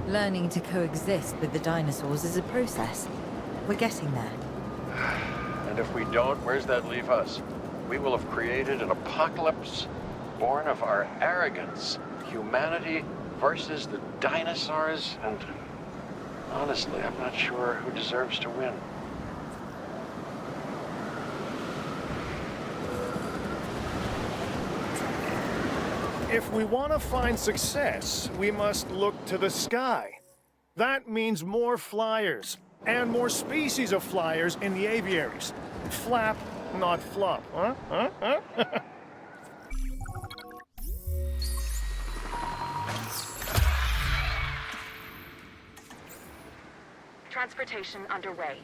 Learning to coexist with the dinosaurs is a process. We're getting there. And if we don't, where's that leave us? We will have created an apocalypse born of our arrogance. Humanity versus the dinosaurs, and honestly, I'm not sure who deserves to win. If we want to find success, we must look to the sky. That means more flyers, and more species of flyers in the aviaries. Flap, not flop, huh? Transportation underway.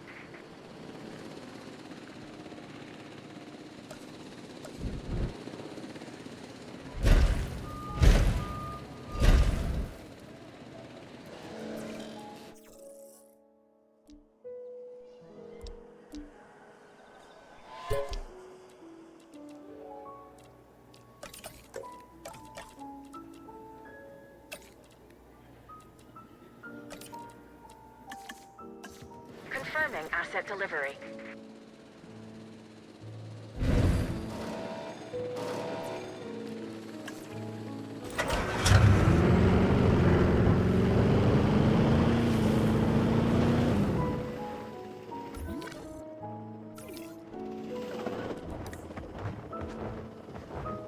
Confirming asset delivery.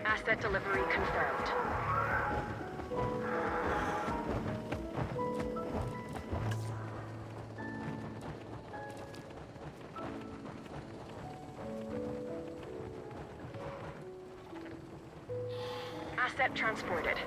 Asset delivery confirmed. Asset transported.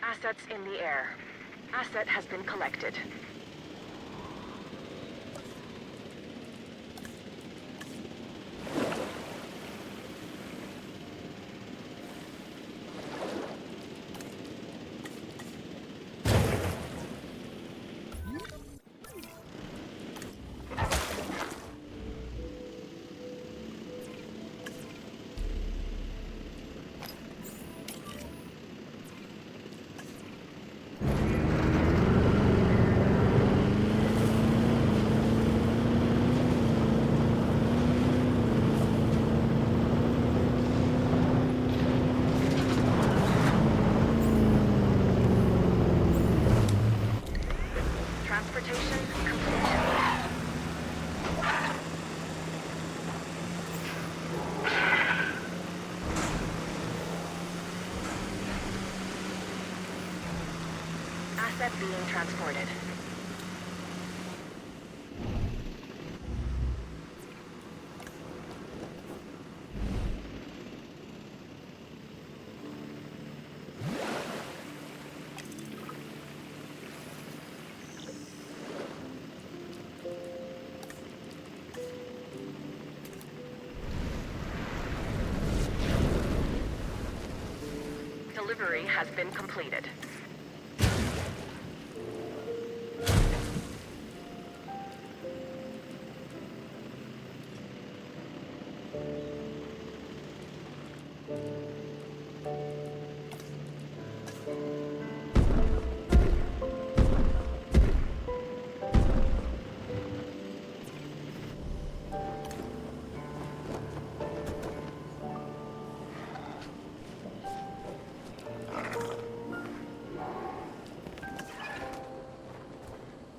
Assets in the air. Asset has been collected. Asset being transported. Delivery has been completed.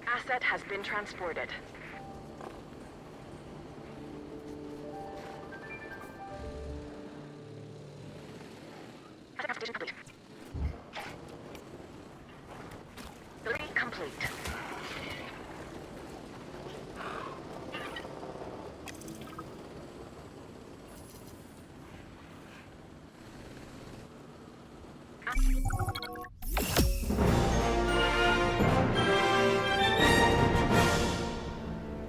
Asset has been transported. Asset complete. Delivery complete.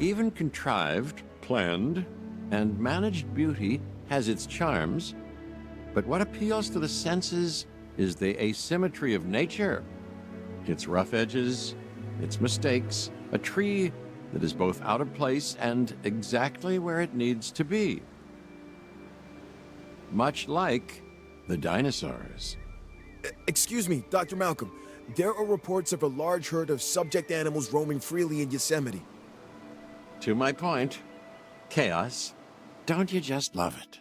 Even contrived, planned, and managed beauty has its charms, but what appeals to the senses is the asymmetry of nature. Its rough edges, its mistakes, a tree that is both out of place and exactly where it needs to be. Much like the dinosaurs. Excuse me, Dr. Malcolm. There are reports of a large herd of subject animals roaming freely in Yosemite. To my point, chaos. Don't you just love it?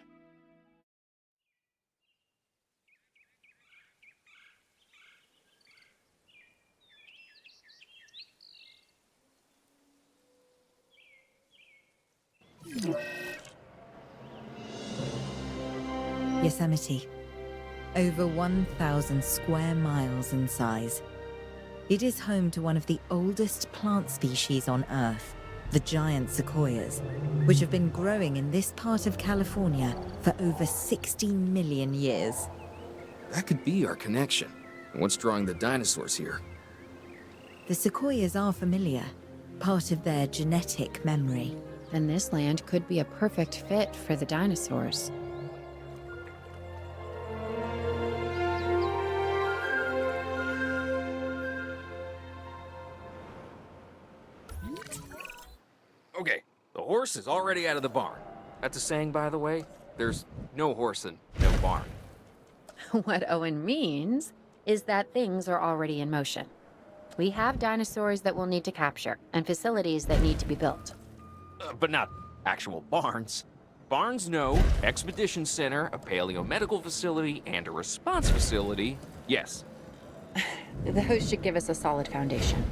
Yosemite. Over 1,000 square miles in size. It is home to one of the oldest plant species on Earth, the giant sequoias, which have been growing in this part of California for over 60 million years. That could be our connection. And what's drawing the dinosaurs here? The sequoias are familiar, part of their genetic memory. And this land could be a perfect fit for the dinosaurs. Okay, the horse is already out of the barn. That's a saying, by the way. There's no horse and no barn. What Owen means is that things are already in motion. We have dinosaurs that we'll need to capture, and facilities that need to be built. But not actual barns. Barns, no. Expedition center, a paleomedical facility, and a response facility, yes. Those should give us a solid foundation.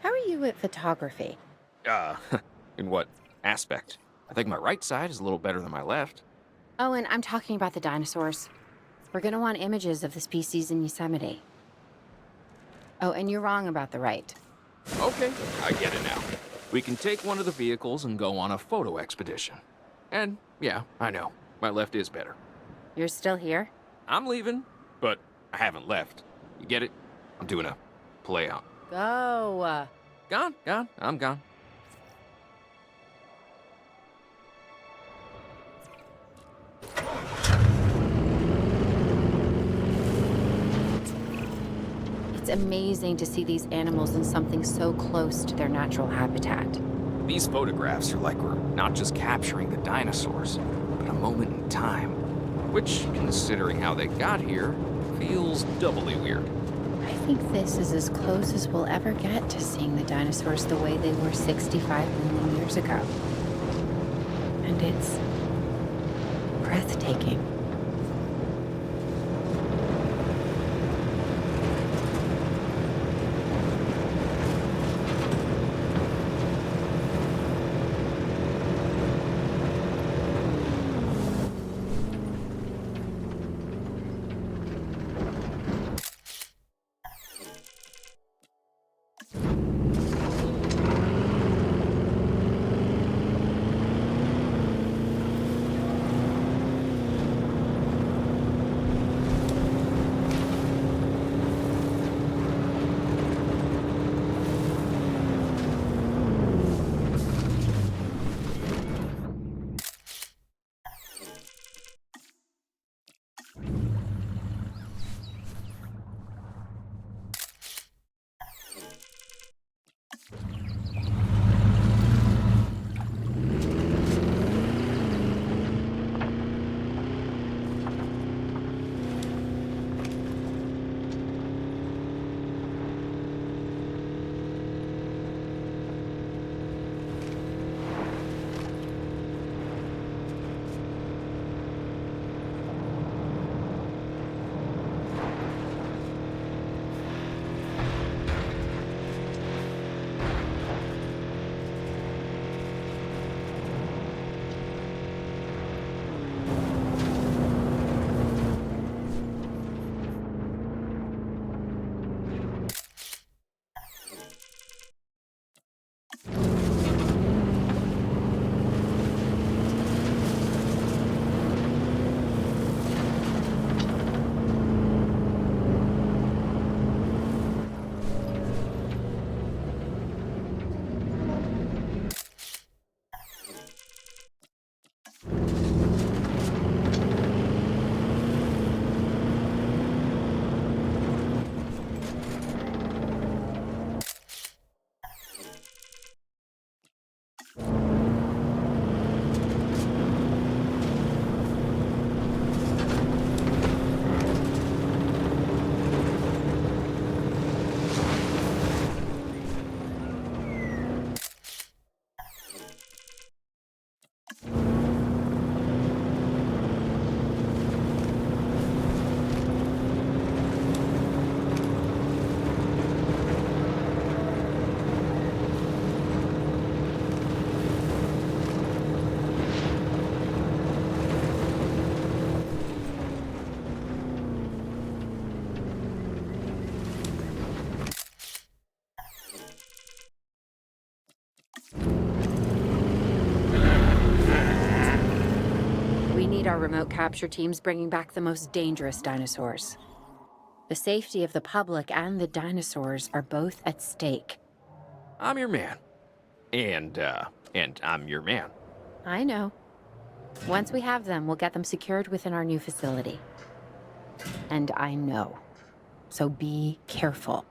How are you at photography? In what aspect? I think my right side is a little better than my left. Oh, and I'm talking about the dinosaurs. We're gonna want images of the species in Yosemite. Oh, and you're wrong about the right. Okay, I get it now. We can take one of the vehicles and go on a photo expedition. And yeah, I know, my left is better. You're still here? I'm leaving, but I haven't left. You get it? I'm doing a play out. Go. Gone, I'm gone. It's amazing to see these animals in something so close to their natural habitat. These photographs are like we're not just capturing the dinosaurs, but a moment in time. Which, considering how they got here, feels doubly weird. I think this is as close as we'll ever get to seeing the dinosaurs the way they were 65 million years ago. And it's breathtaking. Our remote capture teams bringing back the most dangerous dinosaurs. The safety of the public and the dinosaurs are both at stake. I'm your man. And I'm your man. I know. Once we have them, we'll get them secured within our new facility. And I know. So be careful.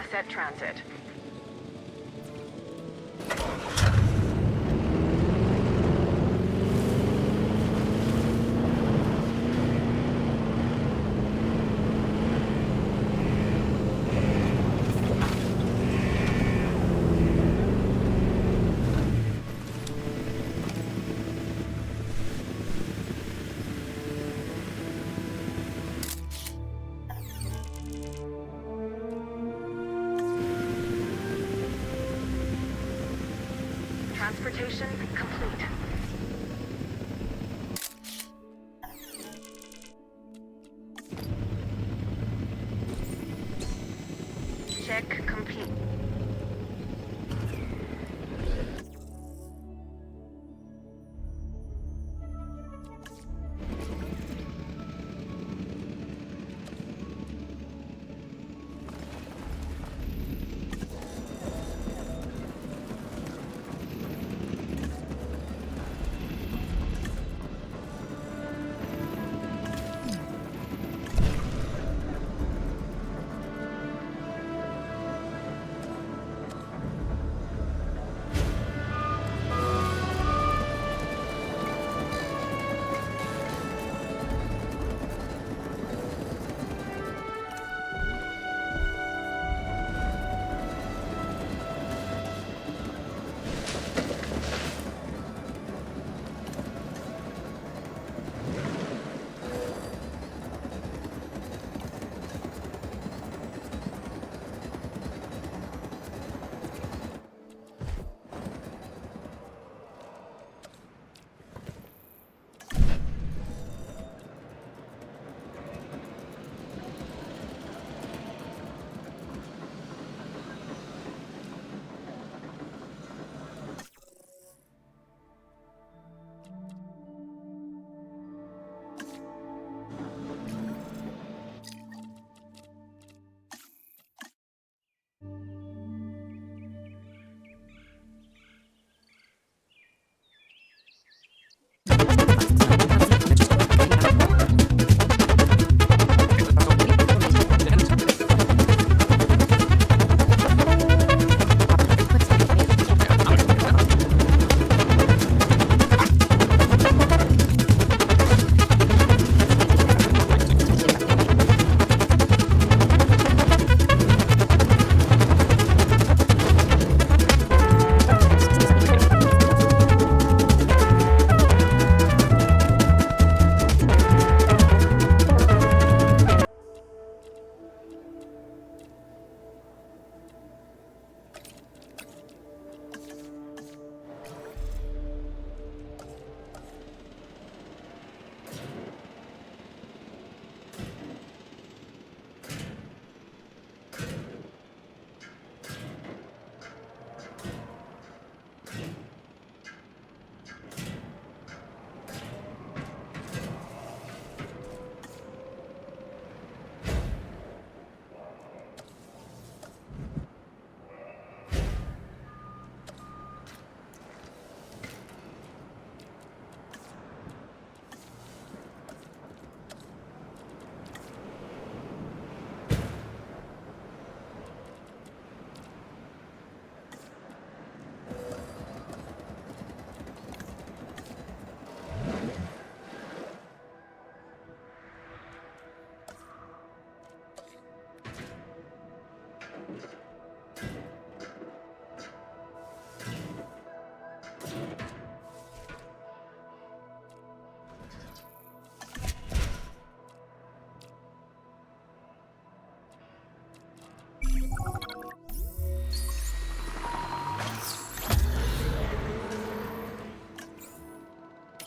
asset transit. Transportation complete. Check complete.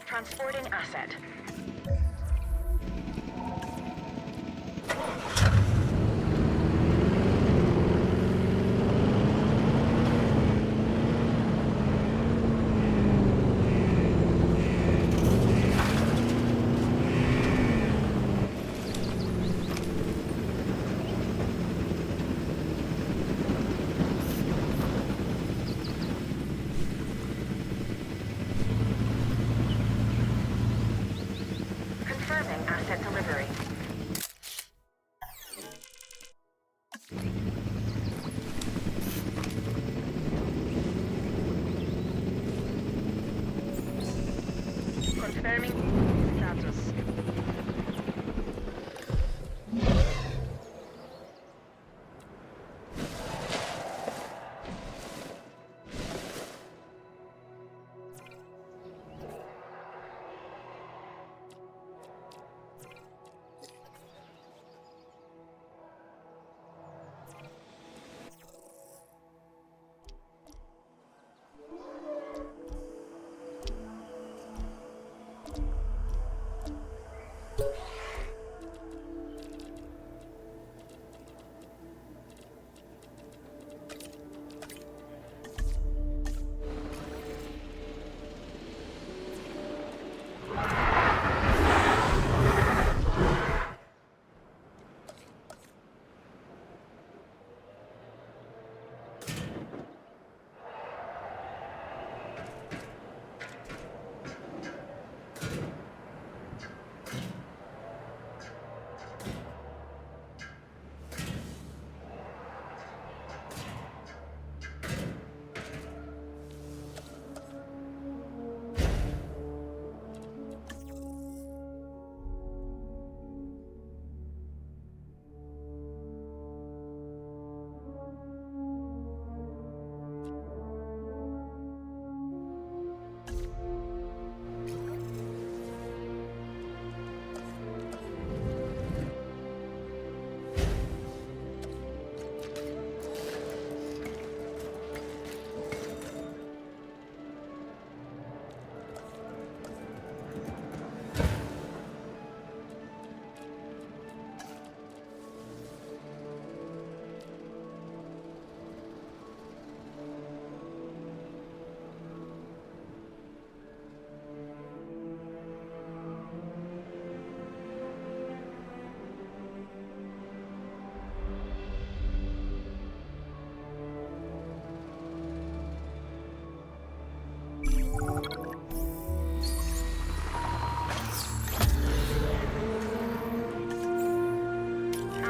Transporting asset.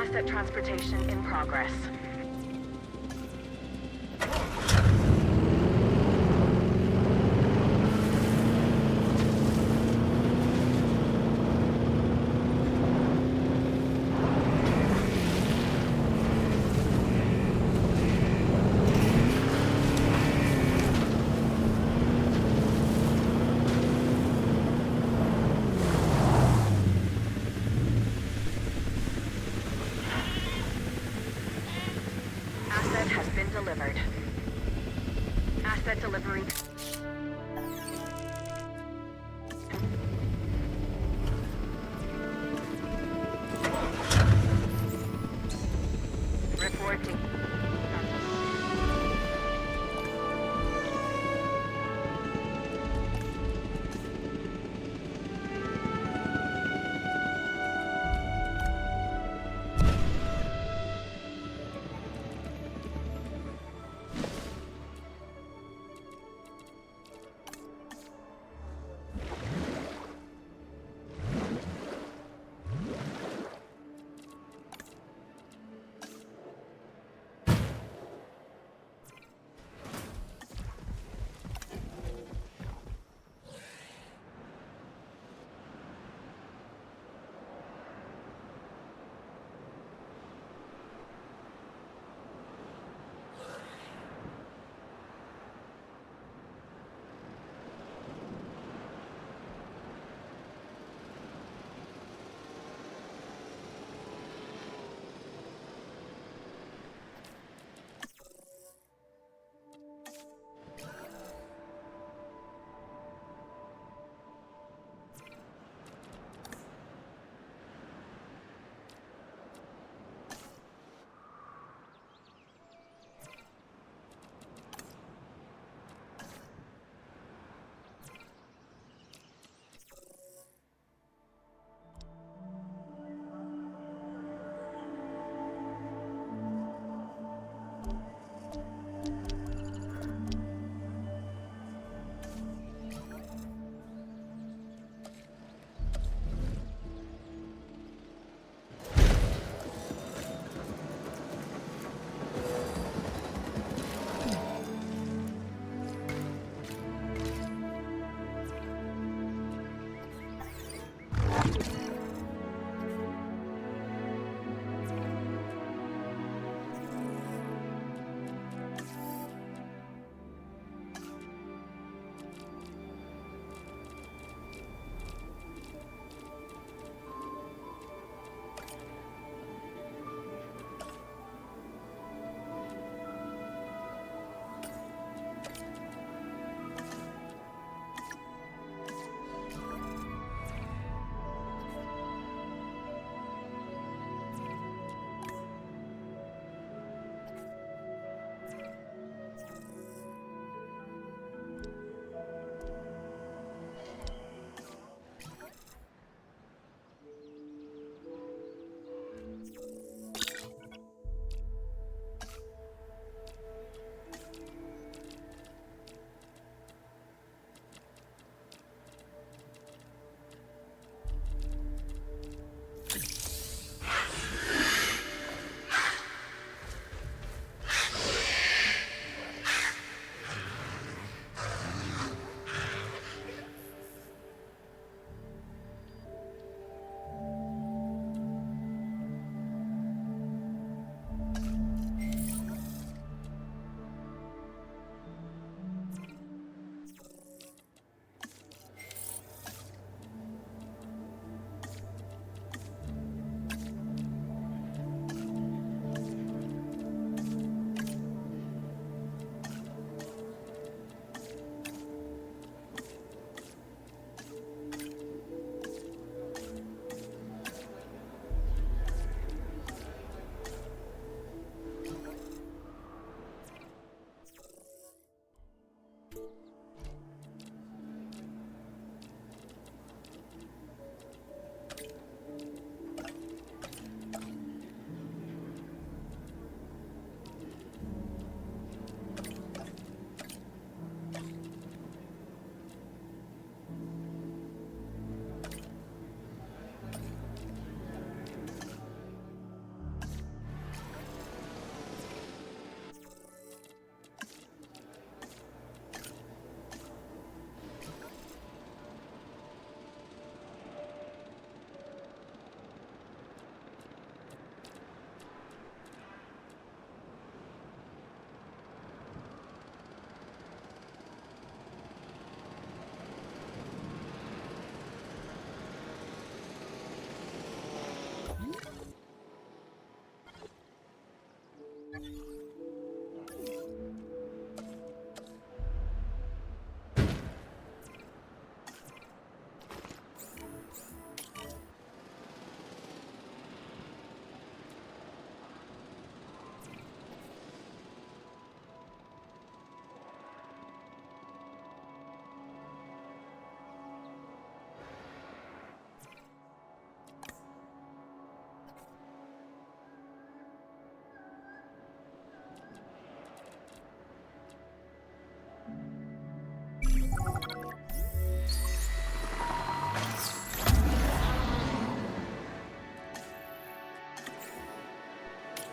Asset transportation in progress. Asset has been delivered. Asset delivery. Reporting.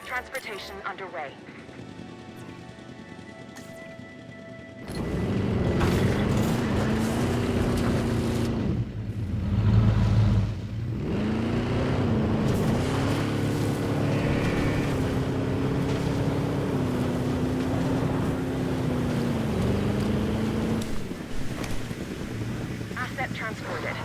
Transportation underway. Asset transported.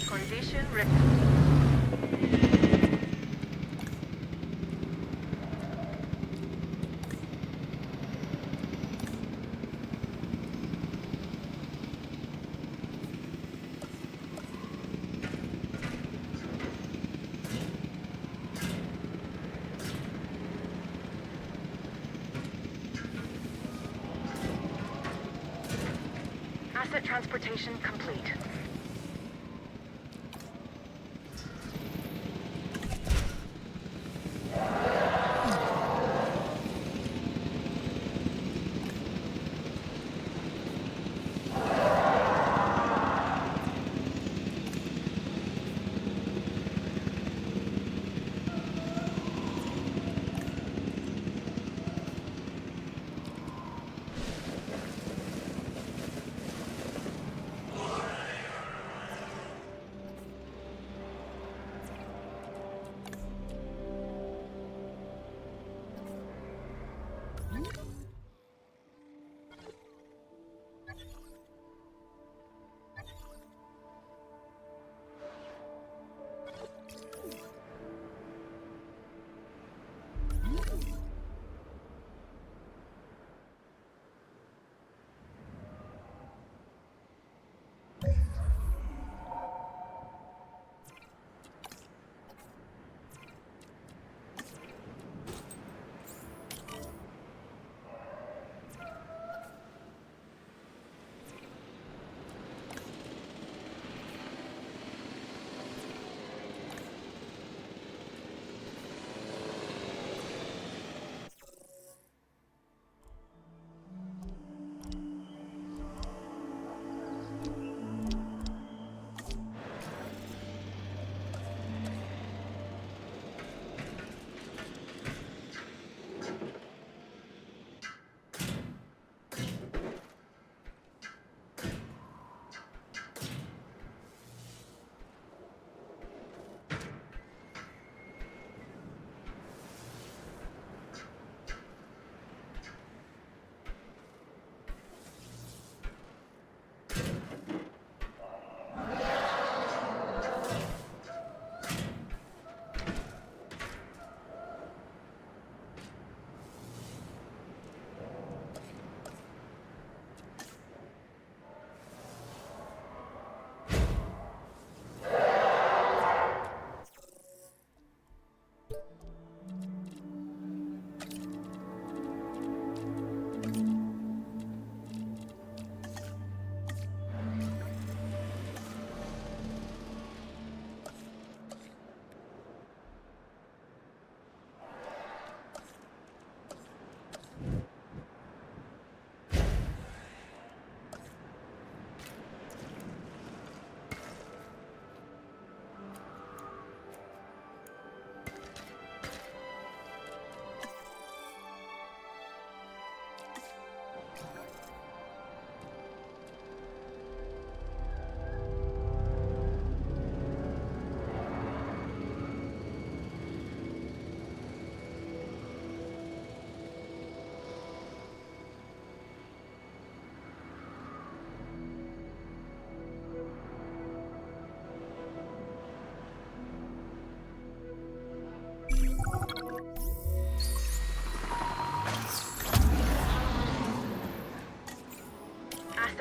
Condition Asset transportation complete.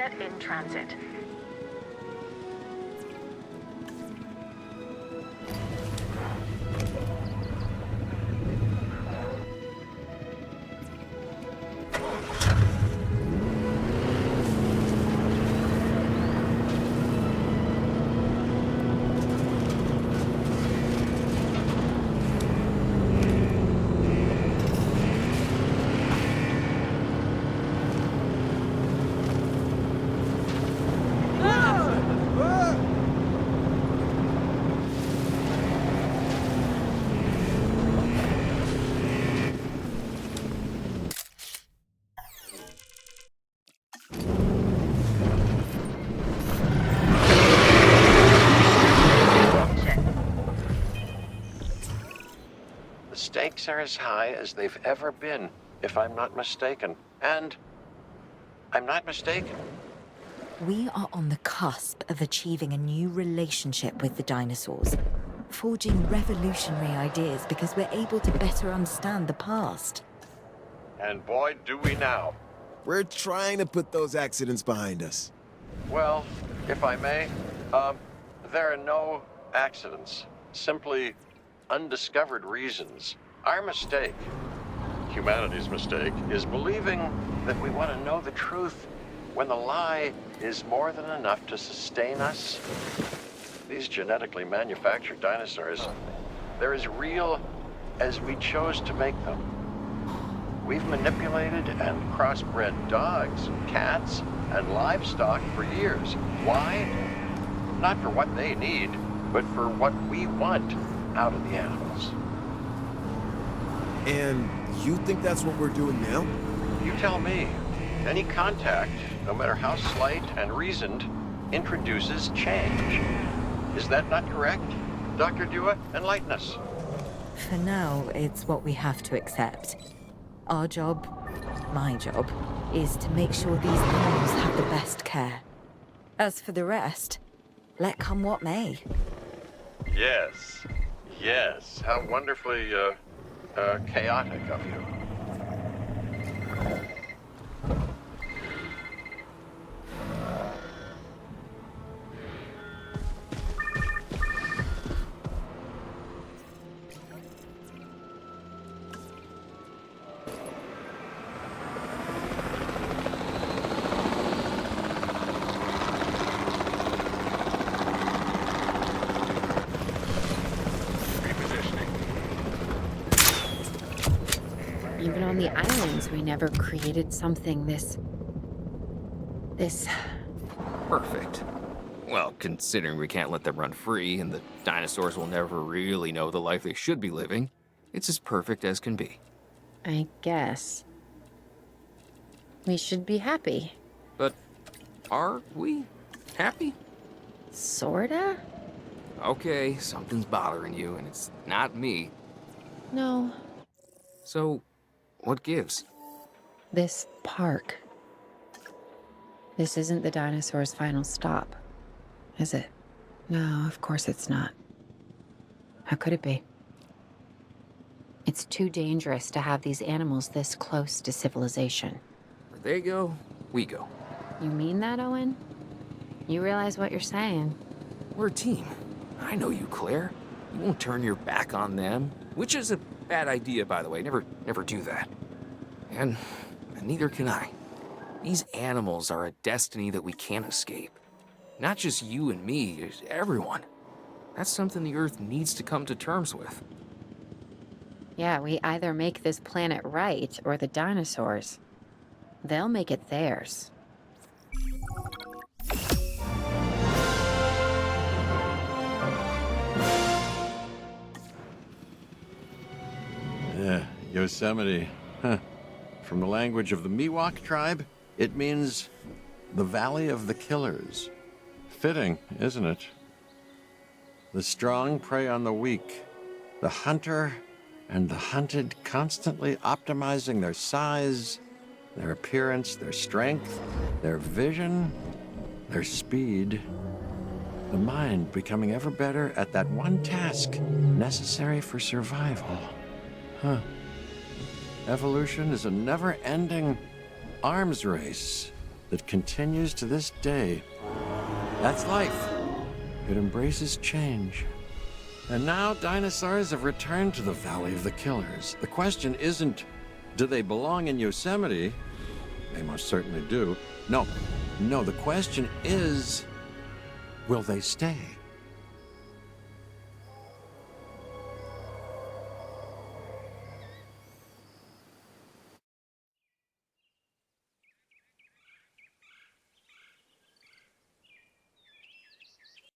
Asset in transit. stakes are as high as they've ever been, if I'm not mistaken. And I'm not mistaken. We are on the cusp of achieving a new relationship with the dinosaurs, forging revolutionary ideas because we're able to better understand the past. And boy, do we now. We're trying to put those accidents behind us. Well, if I may, there are no accidents. Simply undiscovered reasons. Our mistake, humanity's mistake, is believing that we want to know the truth when the lie is more than enough to sustain us. These genetically manufactured dinosaurs, they're as real as we chose to make them. We've manipulated and crossbred dogs, cats, and livestock for years. Why? Not for what they need, but for what we want out of the animals. And you think that's what we're doing now? You tell me. Any contact, no matter how slight and reasoned, introduces change. Is that not correct? Dr. Dua, enlighten us. For now, it's what we have to accept. Our job, my job, is to make sure these animals have the best care. As for the rest, let come what may. Yes. Yes. How wonderfully, chaotic of you. Even on the islands, we never created something this Perfect. Well, considering we can't let them run free and the dinosaurs will never really know the life they should be living, it's as perfect as can be. I guess. We should be happy. But are we happy? Sorta? Okay, something's bothering you, and it's not me. No. So, what gives? This park. This isn't the dinosaurs' final stop, is it? No, of course it's not. How could it be? It's too dangerous to have these animals this close to civilization. Where they go, we go. You mean that, Owen? You realize what you're saying? We're a team. I know you, Claire. You won't turn your back on them, which is a bad idea, by the way. Never do that. And neither can I. These animals are a destiny that we can't escape. Not just you and me, it's everyone. That's something the Earth needs to come to terms with. Yeah, we either make this planet right or the dinosaurs. They'll make it theirs. Yeah, Yosemite. Huh. From the language of the Miwok tribe, it means the Valley of the Killers. Fitting, isn't it? The strong prey on the weak, the hunter and the hunted constantly optimizing their size, their appearance, their strength, their vision, their speed. The mind becoming ever better at that one task necessary for survival. Huh. Evolution is a never-ending arms race that continues to this day. That's life. It embraces change. And now dinosaurs have returned to the Valley of the Killers. The question isn't, do they belong in Yosemite? They most certainly do. No, the question is, will they stay?